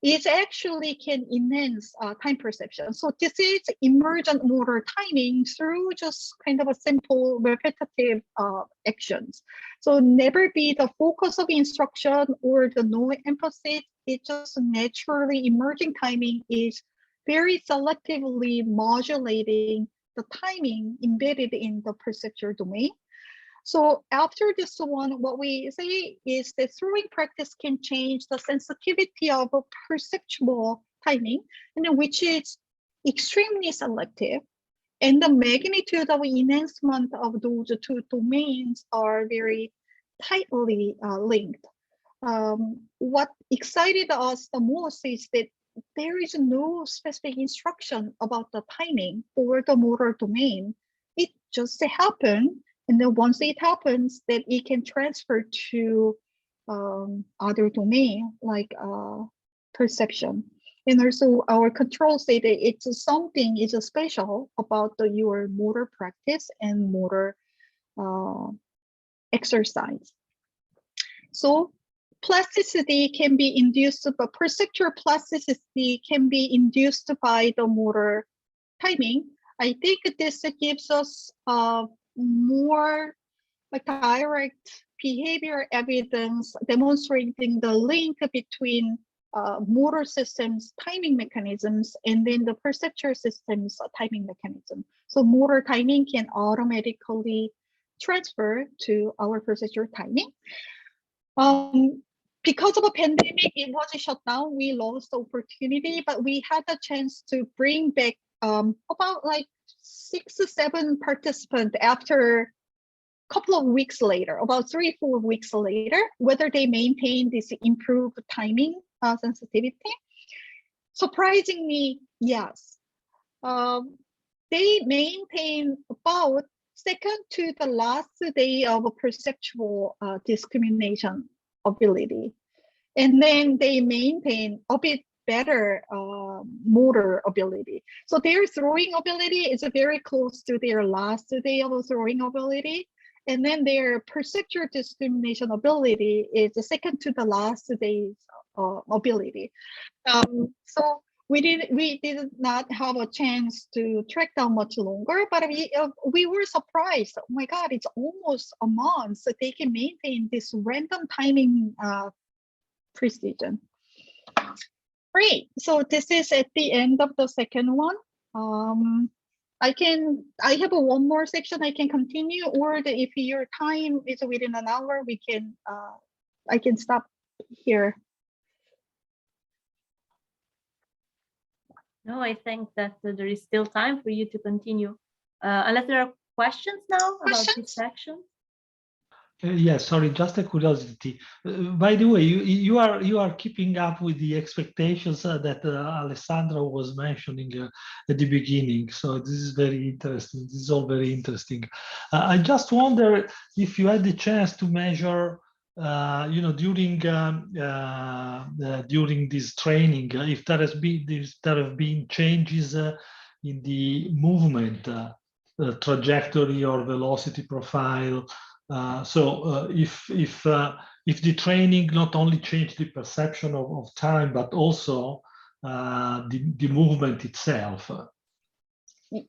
is actually can enhance time perception. So this is emergent motor timing through just kind of a simple repetitive actions. So never be the focus of instruction or the no emphasis. It's just naturally emerging timing is very selectively modulating the timing embedded in the perceptual domain. So after this one, what we say is that throwing practice can change the sensitivity of a perceptual timing, and which is extremely selective. And the magnitude of enhancement of those two domains are very tightly linked. What excited us the most is that there is no specific instruction about the timing for the motor domain. It just happened. And then once it happens, that it can transfer to other domain like perception. And also our control say that it's something is special about your motor practice and motor exercise. So plasticity can be induced, but perceptual plasticity can be induced by the motor timing. I think this gives us more like direct behavior evidence demonstrating the link between motor systems timing mechanisms and then the perceptual systems timing mechanism. So motor timing can automatically transfer to our perceptual timing. Because of a pandemic, it was shut down. We lost the opportunity, but we had the chance to bring back about like 6 to 7 participants after a couple of weeks later, about 3-4 weeks later, whether they maintain this improved timing sensitivity. Surprisingly, yes. They maintain about second to the last day of a perceptual discrimination ability. And then they maintain a bit better motor ability. So their throwing ability is very close to their last day of throwing ability. And then their perceptual discrimination ability is the second to the last day's ability. So we did not have a chance to track down much longer, but we were surprised. Oh my God, it's almost a month. So they can maintain this random timing precision. Great. So this is at the end of the second one. I have one more section I can continue, or if your time is within an hour, we can I can stop here.
No, I think that there is still time for you to continue. Unless there are questions now about this section.
Yes, sorry, just a curiosity. By the way, you are keeping up with the expectations that Alessandra was mentioning at the beginning. So this is very interesting. This is all very interesting. I just wonder if you had the chance to measure, during this training, if there have been changes in the movement trajectory or velocity profile. If the training not only changed the perception of time, but also the movement itself.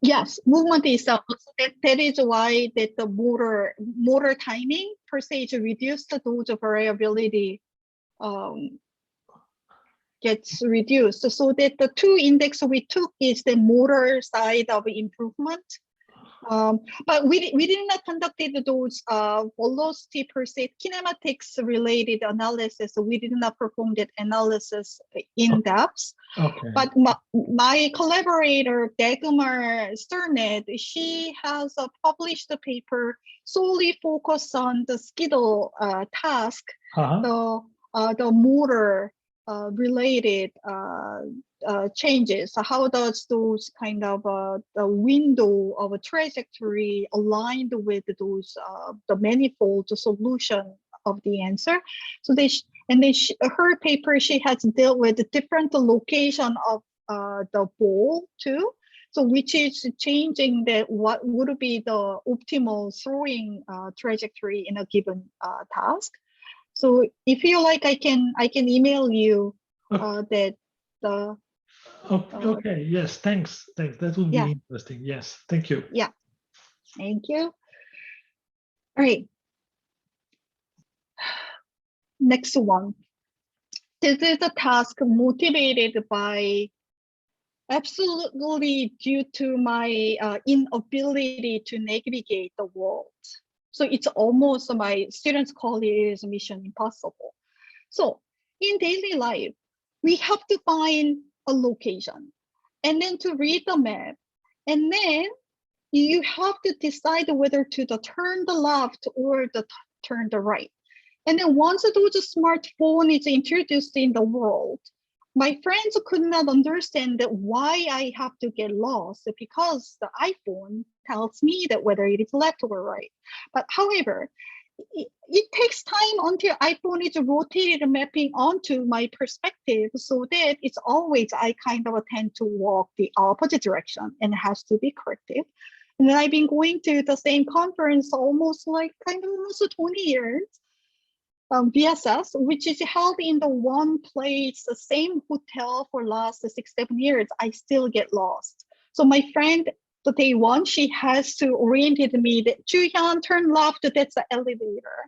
Yes, movement itself. So that is why that the motor timing per se is reduced. Those variability gets reduced. So that the two index we took is the motor side of improvement. But we did not conduct those velocity per se kinematics related analysis. So we did not perform that analysis in depth.
Okay.
But my collaborator Dagmar Sterned, she has published a paper solely focused on the skittle task, the motor related changes. So how does those kind of the window of a trajectory aligned with those the manifold solution of the answer? So her paper, she has dealt with the different location of the ball too. So which is changing that what would be the optimal throwing trajectory in a given task. So if you like, I can email you that the.
Okay. Yes. Thanks. That would be interesting. Yes. Thank you.
Yeah. Thank you. All right. Next one. This is a task motivated by absolutely due to my inability to navigate the world. So it's almost my students call it mission impossible. So in daily life, we have to find a location and then to read the map. And then you have to decide whether to turn the left or turn the right. And then once those smartphone is introduced in the world, my friends could not understand that why I have to get lost because the iPhone tells me that whether it is left or right. But however, it takes time until iPhone is rotated mapping onto my perspective, so that it's always I kind of tend to walk the opposite direction and has to be corrected. And then I've been going to the same conference almost 20 years. VSS, which is held in the one place, the same hotel for last 6-7 years, I still get lost. So my friend, the day one, she has to orientate me that Joo-Hyun, turn left, that's the elevator.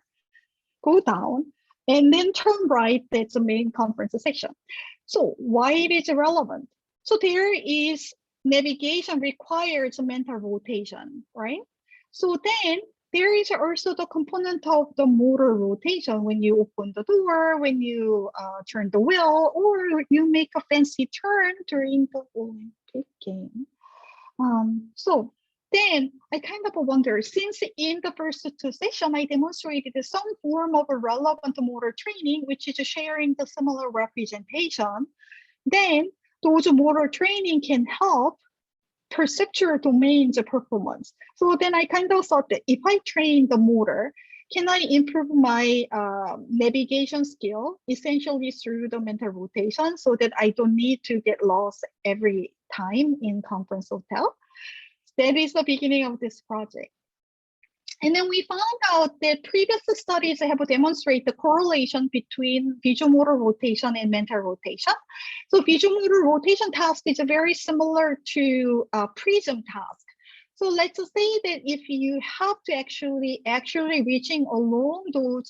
Go down, and then turn right, that's the main conference section. So why it is relevant? So there is navigation requires mental rotation, right? So then there is also the component of the motor rotation when you open the door, when you turn the wheel, or you make a fancy turn during the Olympic game. So then I kind of wonder, since in the first two sessions, I demonstrated some form of a relevant motor training, which is sharing the similar representation, then those motor training can help perceptual domains performance. So then I kind of thought that if I train the motor, can I improve my navigation skill essentially through the mental rotation so that I don't need to get lost every time in conference hotel? That is the beginning of this project. And then we found out that previous studies have demonstrated the correlation between visuomotor rotation and mental rotation. So visuomotor rotation task is very similar to prism task. So let's say that if you have to actually reaching along those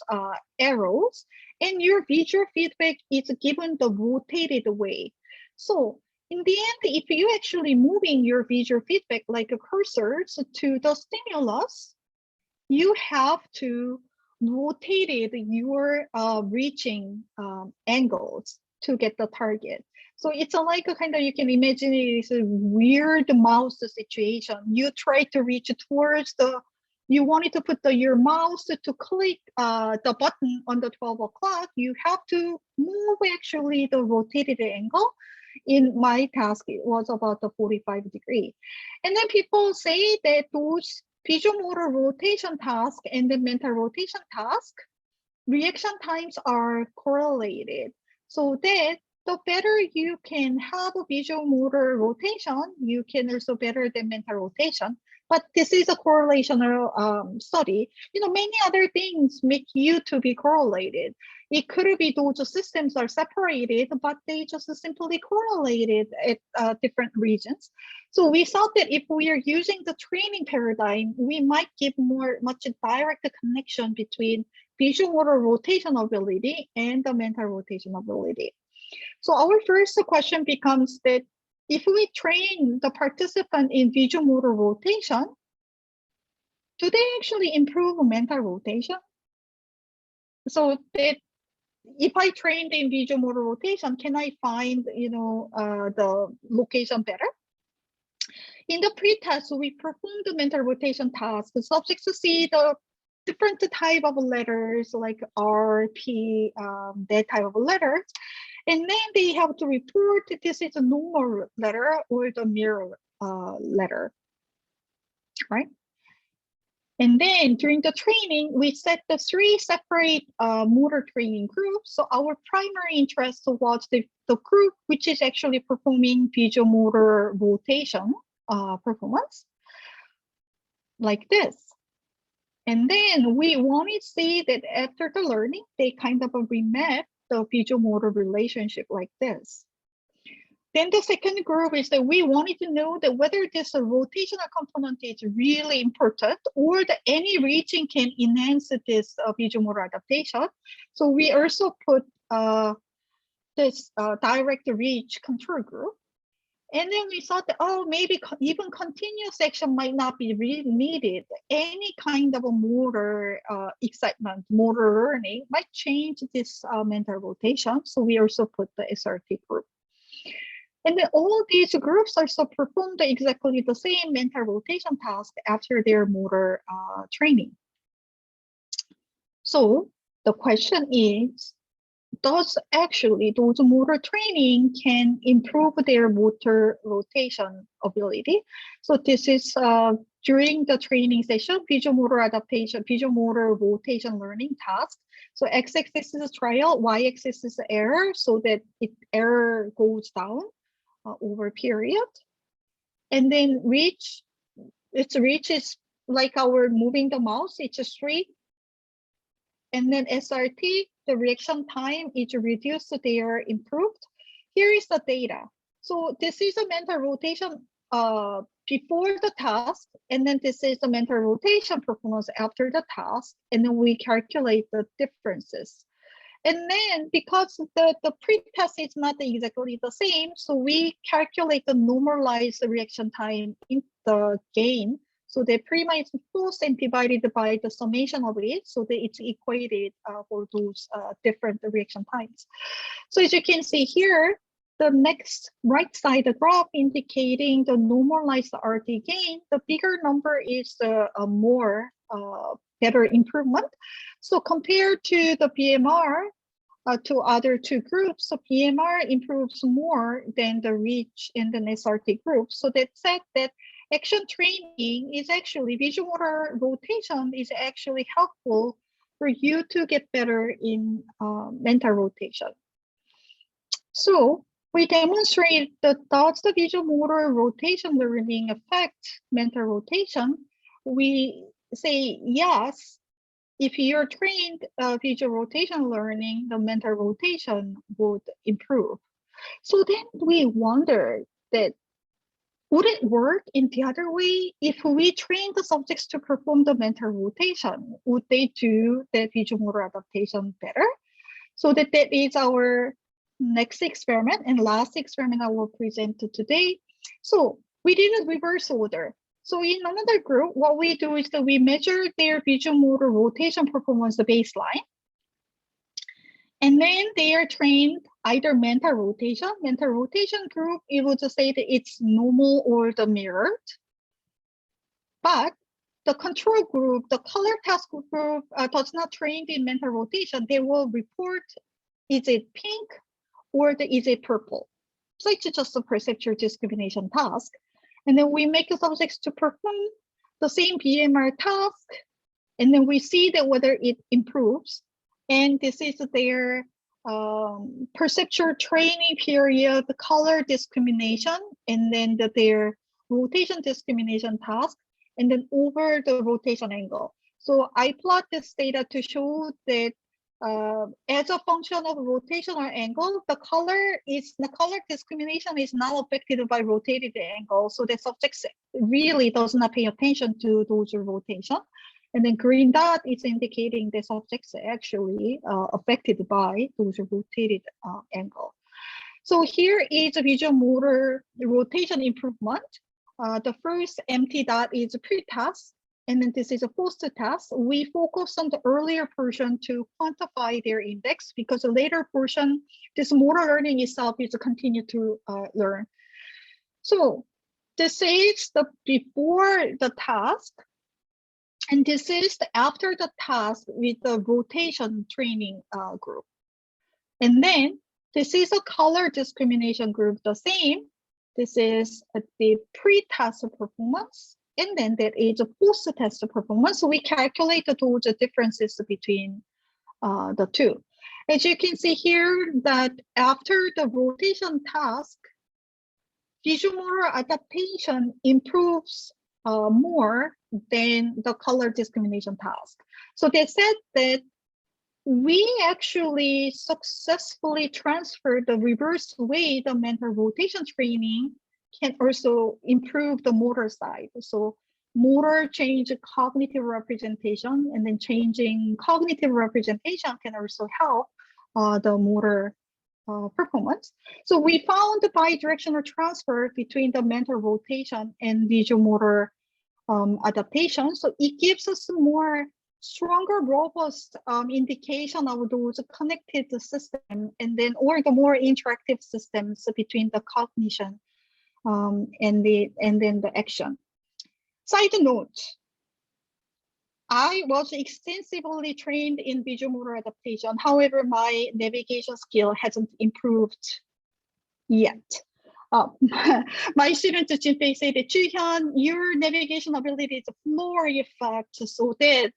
arrows, and your visual feedback is given the rotated way. So in the end, if you actually moving your visual feedback like a cursor to the stimulus, you have to rotate your reaching angles to get the target. So it's like a kind of, you can imagine it's a weird mouse situation. You try to reach towards you wanted to put your mouse to click the button on the 12 o'clock. You have to move actually the rotated angle. In my task, it was about the 45 degree. And then people say that those visuomotor rotation task and the mental rotation task, reaction times are correlated. So that the better you can have a visuomotor rotation, you can also better than mental rotation. But this is a correlational study. Many other things make you to be correlated. It could be those systems are separated, but they just simply correlated at different regions. So we thought that if we are using the training paradigm, we might give much direct connection between visuomotor rotation ability and the mental rotation ability. So our first question becomes that if we train the participant in visuomotor rotation, do they actually improve mental rotation? So that if I trained in visuomotor rotation, can I find the location better? In the pre-test, we performed the mental rotation task. The subjects see the different type of letters like R, P, that type of letters. And then they have to report this is a normal letter or the mirror letter, right? And then during the training, we set the 3 separate motor training groups. So our primary interest was the group which is actually performing visuomotor rotation performance like this. And then we wanted to see that after the learning, they kind of remap the visuomotor relationship like this. Then the second group is that we wanted to know that whether this rotational component is really important or that any reaching can enhance this visuomotor adaptation. So we also put this direct reach control group. And then we thought that, maybe even continuous action might not be really needed. Any kind of a motor excitement, motor learning might change this mental rotation. So we also put the SRT group. And then all these groups also performed exactly the same mental rotation task after their motor training. So the question is, does actually those motor training can improve their motor rotation ability? So this is during the training session, visuomotor adaptation, visuomotor rotation learning task. So x-axis is trial, y-axis is error, so that error goes down over period. And then reach is like our moving the mouse, it's a 3. And then SRT, the reaction time is reduced, so they are improved. Here is the data. So this is a mental rotation before the task, and then this is the mental rotation performance after the task, and then we calculate the differences. And then because the pre-test is not exactly the same, so we calculate the normalized reaction time in the gain. So the prima is force and divided by the summation of it, so that it's equated for those different reaction times. So as you can see here, the next right side graph indicating the normalized RT gain, the bigger number is a more better improvement. So compared to the BMR, to other 2 groups, so BMR improves more than the reach and the SRT group. So that said that action training is actually, visuomotor rotation is actually helpful for you to get better in mental rotation. So we demonstrate that does the visuomotor rotation learning affect mental rotation? We say yes. If you're trained visual rotation learning, the mental rotation would improve. So then we wonder that would it work in the other way? If we train the subjects to perform the mental rotation, would they do the visuomotor adaptation better? So that is our next experiment and last experiment I will present today. So we did a reverse order. So in another group, what we do is that we measure their visuomotor rotation performance, the baseline. And then they are trained either mental rotation group, it would say that it's normal or the mirrored. But the control group, the color task group does not trained in mental rotation. They will report, is it pink or is it purple? So it's just a perceptual discrimination task. And then we make the subjects to perform the same BMR task. And then we see that whether it improves. And this is their perceptual training period, the color discrimination, and then their rotation discrimination task, and then over the rotation angle. So I plot this data to show that as a function of rotational angle, the color discrimination is not affected by rotated angle. So the subject really does not pay attention to those rotation. And then green dot is indicating the subjects actually affected by those rotated angle. So here is a visuomotor rotation improvement. The first empty dot is pre-task, and then this is a post-task. We focus on the earlier portion to quantify their index because the later portion, this motor learning itself is to continue to learn. So this is the before the task, and this is the after the task with the rotation training group. And then this is a color discrimination group, the same. This is the pre-task performance, and then there is a post-test performance. So we calculate those differences between the two. As you can see here, that after the rotation task, visuomotor adaptation improves more than the color discrimination task. So they said that we actually successfully transferred the reverse way the mental rotation training can also improve the motor side. So motor change cognitive representation, and then changing cognitive representation can also help the motor performance. So we found the bidirectional transfer between the mental rotation and visuomotor adaptation. So it gives us more stronger, robust indication of those connected system, and then or the more interactive systems between the cognition and then the action. Side note, I was extensively trained in visuomotor adaptation. However, my navigation skill hasn't improved yet. My students, they say that Joo-Hyun, your navigation ability is a floor effect, so that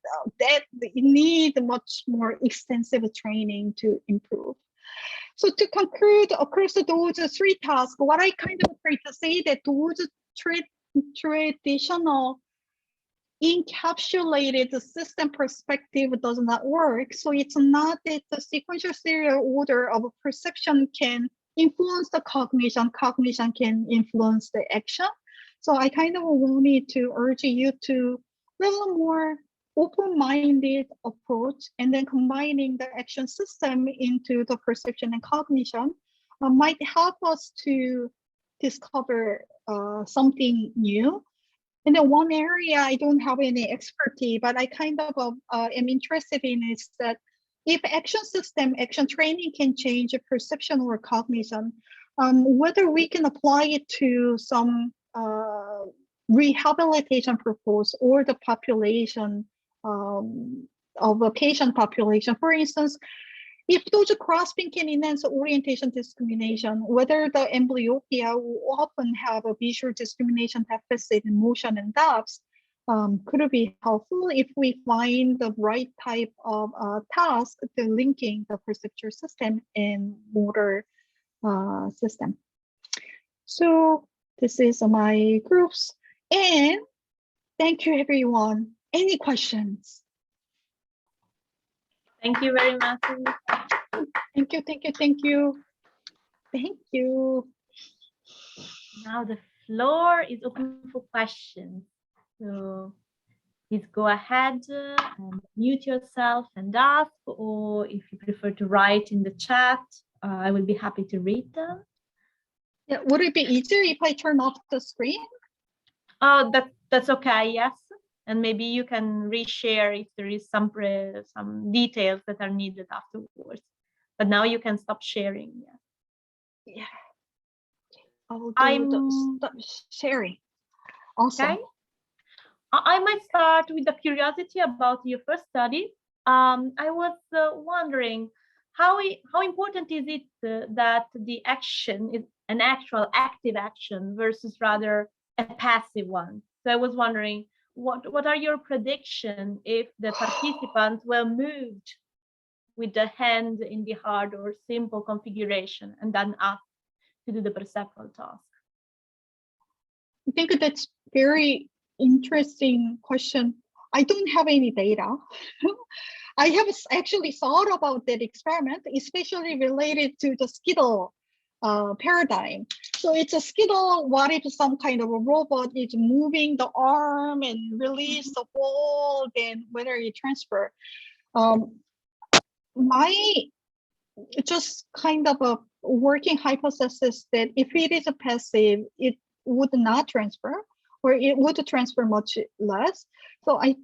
you need much more extensive training to improve. So to conclude, across those three tasks, what I kind of try to say that those traditional encapsulated system perspective does not work. So it's not that the sequential serial order of perception can influence the cognition, cognition can influence the action. So I kind of wanted to urge you to have a more open-minded approach, and then combining the action system into the perception and cognition might help us to discover something new. And then one area I don't have any expertise, but I kind of am interested in is that if action system, action training can change perception or cognition, whether we can apply it to some rehabilitation purpose or the population of a patient population. For instance, if those grasping can enhance orientation discrimination, whether the amblyopia will often have a visual discrimination deficit in motion and depth, could it be helpful if we find the right type of task to linking the perceptual system and motor system. So this is my groups, and thank you everyone. Any questions?
Thank you very much.
Thank you, thank you, thank you. Thank you.
Now the floor is open for questions. So please go ahead and mute yourself and ask, or if you prefer to write in the chat, I will be happy to read them.
Yeah, would it be easier if I turn off the screen?
Oh, that's okay, yes. And maybe you can reshare if there is some details that are needed afterwards. But now you can stop sharing.
Yeah. I'll do stop sharing. Awesome.
Okay. I might start with the curiosity about your first study. I was wondering how important is it that the action is an actual active action versus rather a passive one? So I was wondering, what are your predictions if the participants were moved with the hand in the hard or simple configuration and then asked to do the perceptual task?
I think that's very interesting question. I don't have any data. I have actually thought about that experiment, especially related to the skittle paradigm. So it's a skittle. What if some kind of a robot is moving the arm and release the ball, then whether you transfer? My just kind of a working hypothesis that if it is a passive, it would not transfer, or it would transfer much less. So I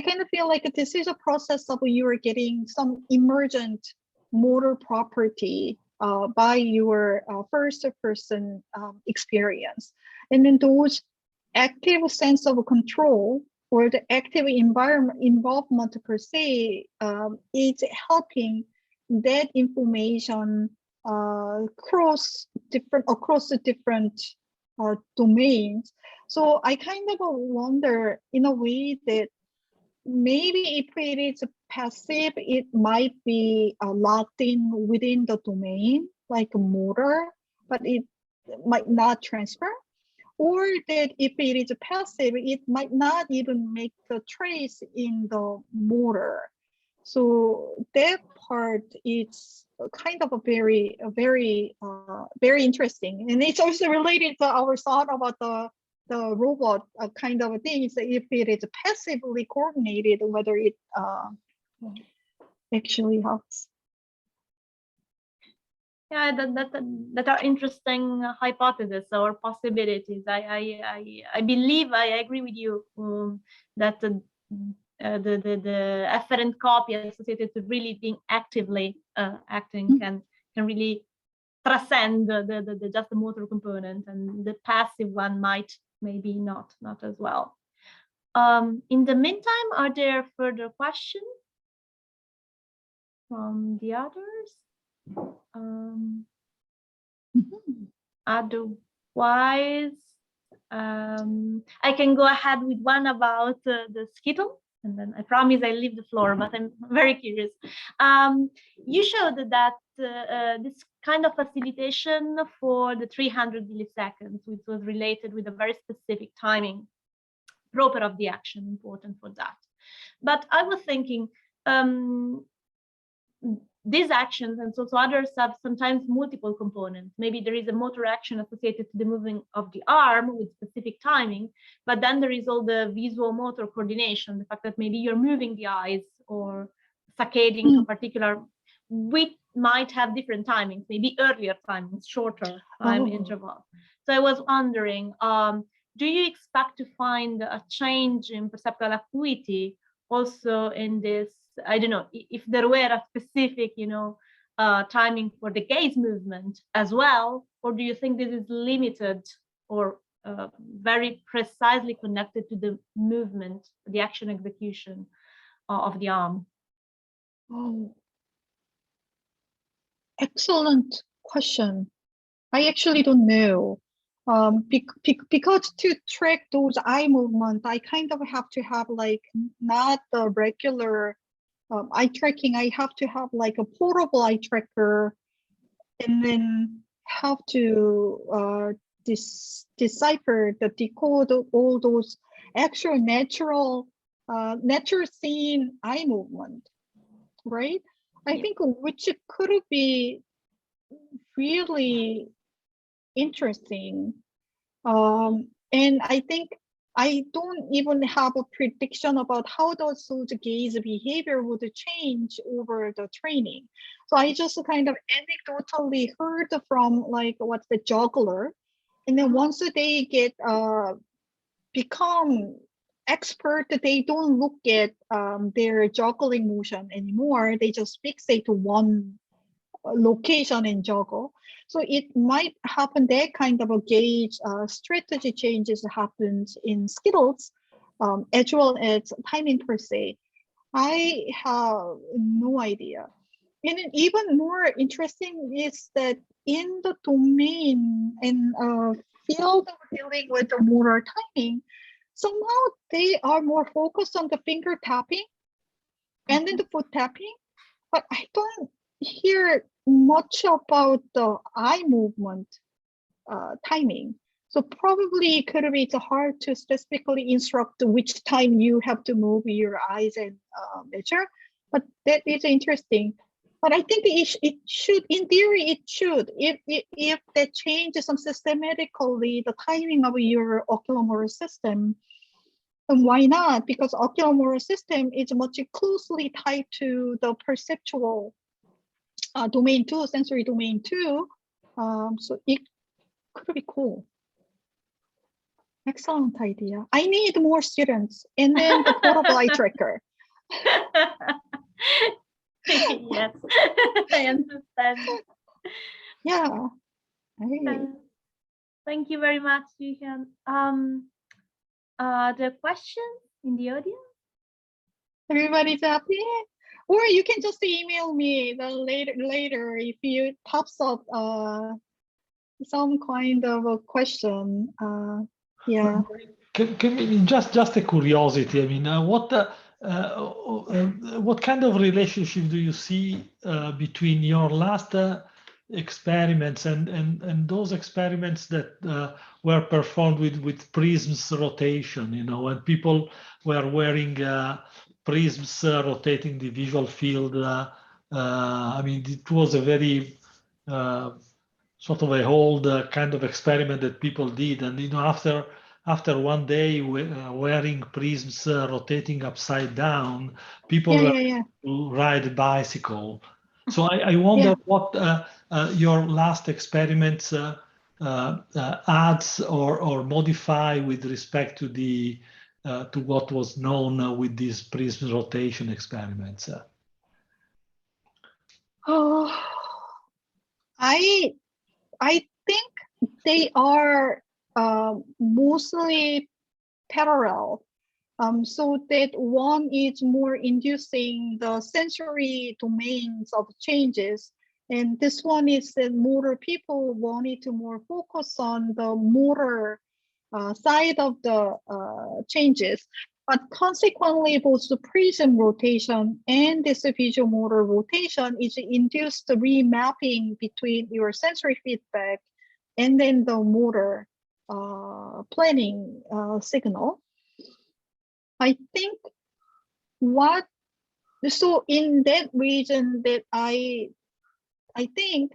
kind of feel like this is a process of you are getting some emergent motor property by your first person experience. And then those active sense of control or the active involvement per se is helping that information across the different domains. So I kind of wonder in a way that maybe if it is passive, it might be locked in within the domain, like a motor, but it might not transfer. Or that if it is passive, it might not even make the trace in the motor. So that part is kind of a very interesting, and it's also related to our thought about the robot kind of things. If it is passively coordinated, whether it actually helps.
Yeah, that are interesting hypotheses or possibilities. I believe I agree with you that the afferent copy associated to really being actively acting can really transcend the just the motor component, and the passive one maybe not as well. In the meantime, are there further questions from the others? Otherwise, I can go ahead with one about the skittle, and then I promise I leave the floor, but I'm very curious. You showed that this kind of facilitation for the 300 milliseconds, which was related with a very specific timing proper of the action, important for that. But I was thinking, these actions and so others have sometimes multiple components. Maybe there is a motor action associated to the moving of the arm with specific timing, but then there is all the visuomotor coordination, the fact that maybe you're moving the eyes or saccading a particular, we might have different timings, maybe earlier timings, shorter time interval. So I was wondering, do you expect to find a change in perceptual acuity also in this? I don't know if there were a specific, timing for the gaze movement as well, or do you think this is limited or very precisely connected to the movement, the action execution of the arm?
Oh, excellent question. I actually don't know. Because to track those eye movement, I kind of have to have like not the regular eye tracking. I have to have like a portable eye tracker, and then have to decipher, decode all those actual natural scene eye movement, right? I think which could be really interesting. And I think I don't even have a prediction about how those gaze behavior would change over the training. So I just kind of anecdotally heard from like what's the juggler, and then once they get become expert, they don't look at their juggling motion anymore. They just fixate to one location and juggle. So it might happen that kind of a gauge strategy changes happens in skills as well as timing per se. I have no idea. And then even more interesting is that in the domain and field of dealing with the motor timing, somehow they are more focused on the finger tapping and then the foot tapping, but I don't hear much about the eye movement timing. So probably it could be it's hard to specifically instruct which time you have to move your eyes and measure, but that is interesting. But I think it should, in theory, it should. If that changes some systematically the timing of your oculomotor system, and why not? Because oculomotor system is much closely tied to the perceptual domain 2, sensory domain 2. So it could be cool. Excellent idea. I need more students, and then the portable eye tracker.
Yes, I understand.
Yeah.
Thank you very much, Joo-Hyun. The question in the audience?
Everybody's happy? Or you can just email me the later if you pops up some kind of a question. Yeah.
Just a curiosity. I mean, what kind of relationship do you see between your last experiments and those experiments that were performed with prisms rotation? You know, when people were wearing prisms rotating the visual field. I mean, it was a very sort of a old kind of experiment that people did, and you know, after one day wearing prisms rotating upside down, people were to ride a bicycle. So I wonder what your last experiments adds or modify with respect to the to what was known with these prism rotation experiments.
Oh, I think they are mostly parallel. So that one is more inducing the sensory domains of changes, and this one is that motor people wanted to more focus on the motor side of the changes. But consequently, both the prism rotation and this visuomotor rotation is induced remapping between your sensory feedback and then the motor planning signal. I think so in that region that I think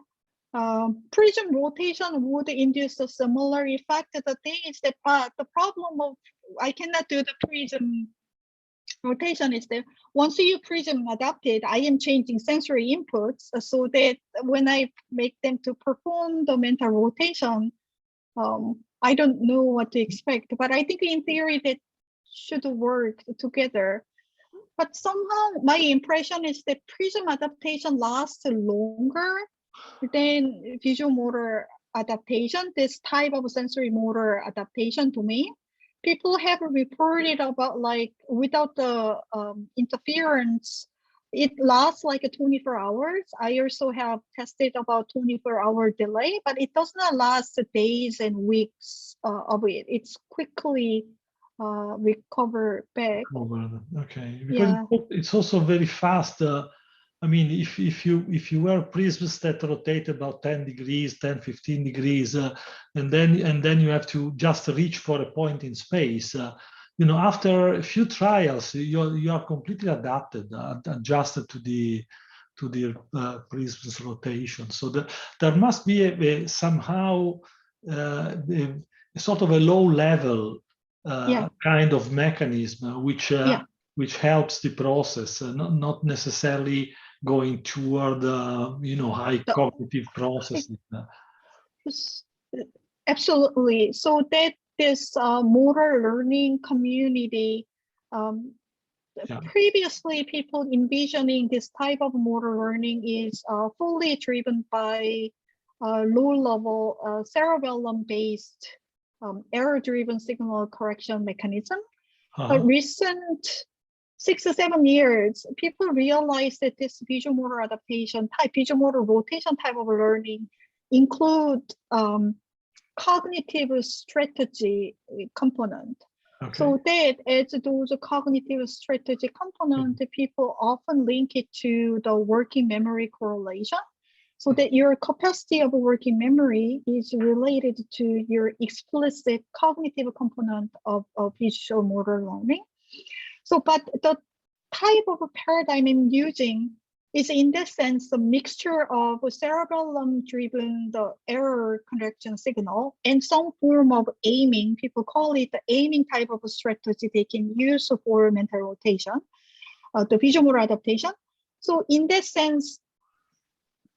prism rotation would induce a similar effect. The thing is that the problem of I cannot do the prism rotation is that once you prism adapted, I am changing sensory inputs so that when I make them to perform the mental rotation, I don't know what to expect. But I think in theory that should work together. But somehow my impression is that prism adaptation lasts longer than visuomotor adaptation, this type of sensory motor adaptation domain. People have reported about like without the interference it lasts like 24 hours. I also have tested about 24-hour delay, but it does not last days and weeks of it. It's quickly recover back.
Okay, because
Yeah.
it's also very fast. I mean, if you wear prisms that rotate about 10 degrees, 10, 15 degrees, and then you have to just reach for a point in space. You know, after a few trials, you are completely adjusted to the prism's rotation. So there must be somehow a sort of a low level kind of mechanism which helps the process, not necessarily going toward high cognitive processes.
Absolutely. So that this motor learning community, previously people envisioning this type of motor learning is fully driven by low-level cerebellum-based error-driven signal correction mechanism. But recent 6 or 7 years, people realized that this visuomotor adaptation type, visuomotor rotation type of learning include cognitive strategy component.
Okay.
So that as those cognitive strategy component, people often link it to the working memory correlation. So that your capacity of working memory is related to your explicit cognitive component of visual motor learning. So, but the type of paradigm I'm using is in that sense a mixture of cerebellum-driven the error correction signal and some form of aiming. People call it the aiming type of strategy they can use for mental rotation, the visual adaptation. So in that sense,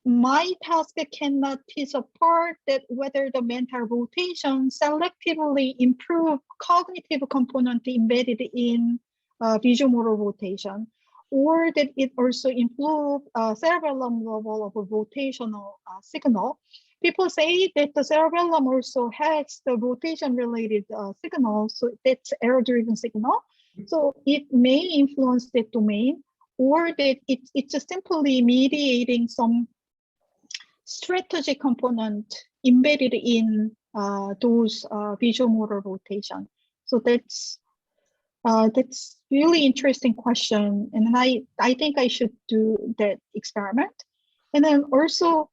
my task cannot tease apart that whether the mental rotation selectively improve cognitive component embedded in visuomotor rotation, or that it also improve cerebellum level of rotational signal. People say that the cerebellum also has the rotation related signal, so that's error-driven signal. So it may influence that domain, or that it's just simply mediating some strategy component embedded in those visual motor rotation. So that's really interesting question, and then I think I should do that experiment. And then also,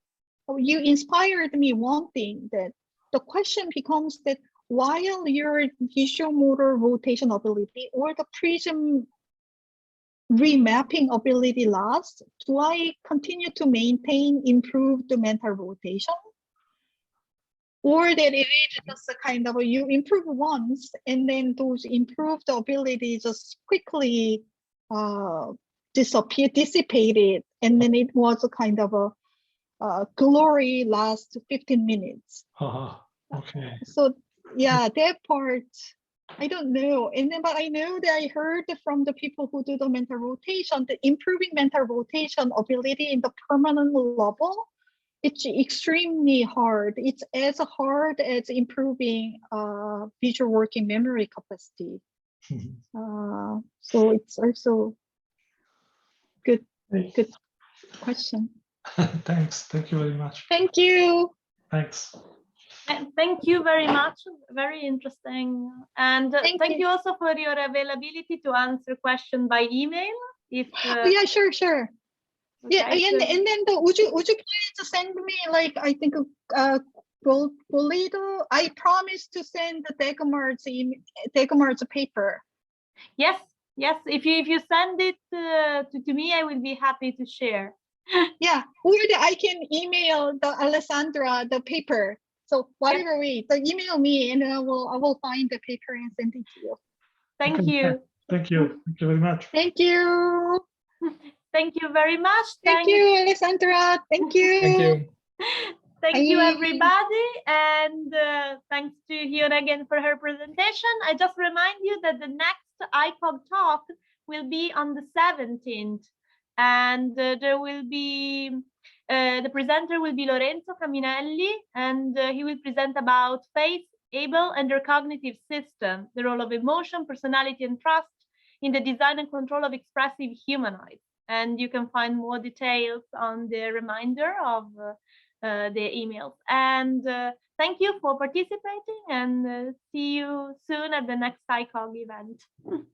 you inspired me one thing, that the question becomes that while your visual motor rotation ability or the prism remapping ability lasts, do I continue to maintain improved mental rotation? Or that it is just a kind of you improve once and then those improved abilities just quickly dissipated, and then it was a kind of a glory last 15 minutes.
Okay.
So yeah, that part, I don't know. And then, but I know that I heard from the people who do the mental rotation, that improving mental rotation ability in the permanent level, it's extremely hard. It's as hard as improving visual working memory capacity. So it's also good question.
Thanks. Thank you very much.
Thank you.
Thanks.
Thank you very much. Very interesting. And thank you also for your availability to answer questions by email. If
yeah, sure. Okay, yeah, and then would you please send me, like, I think Golito, I promised to send the Dagmar's paper.
Yes. If you send it to me, I will be happy to share.
Yeah, or I can email the Alessandra the paper. So whatever way, so email me and I will find the paper and send it to you.
Thank you.
Thank you. Thank you very much.
Thank you.
Thank you very much.
Thank you, Alessandra. Thank you.
Thank you.
Thank you, everybody. And thanks to Hyun again for her presentation. I just remind you that the next ICOG talk will be on the 17th. And there will be, the presenter will be Lorenzo Caminelli, and he will present about faith, able, and their cognitive system, the role of emotion, personality, and trust in the design and control of expressive humanoids. And you can find more details on the reminder of the emails. And thank you for participating, and see you soon at the next ICOG event.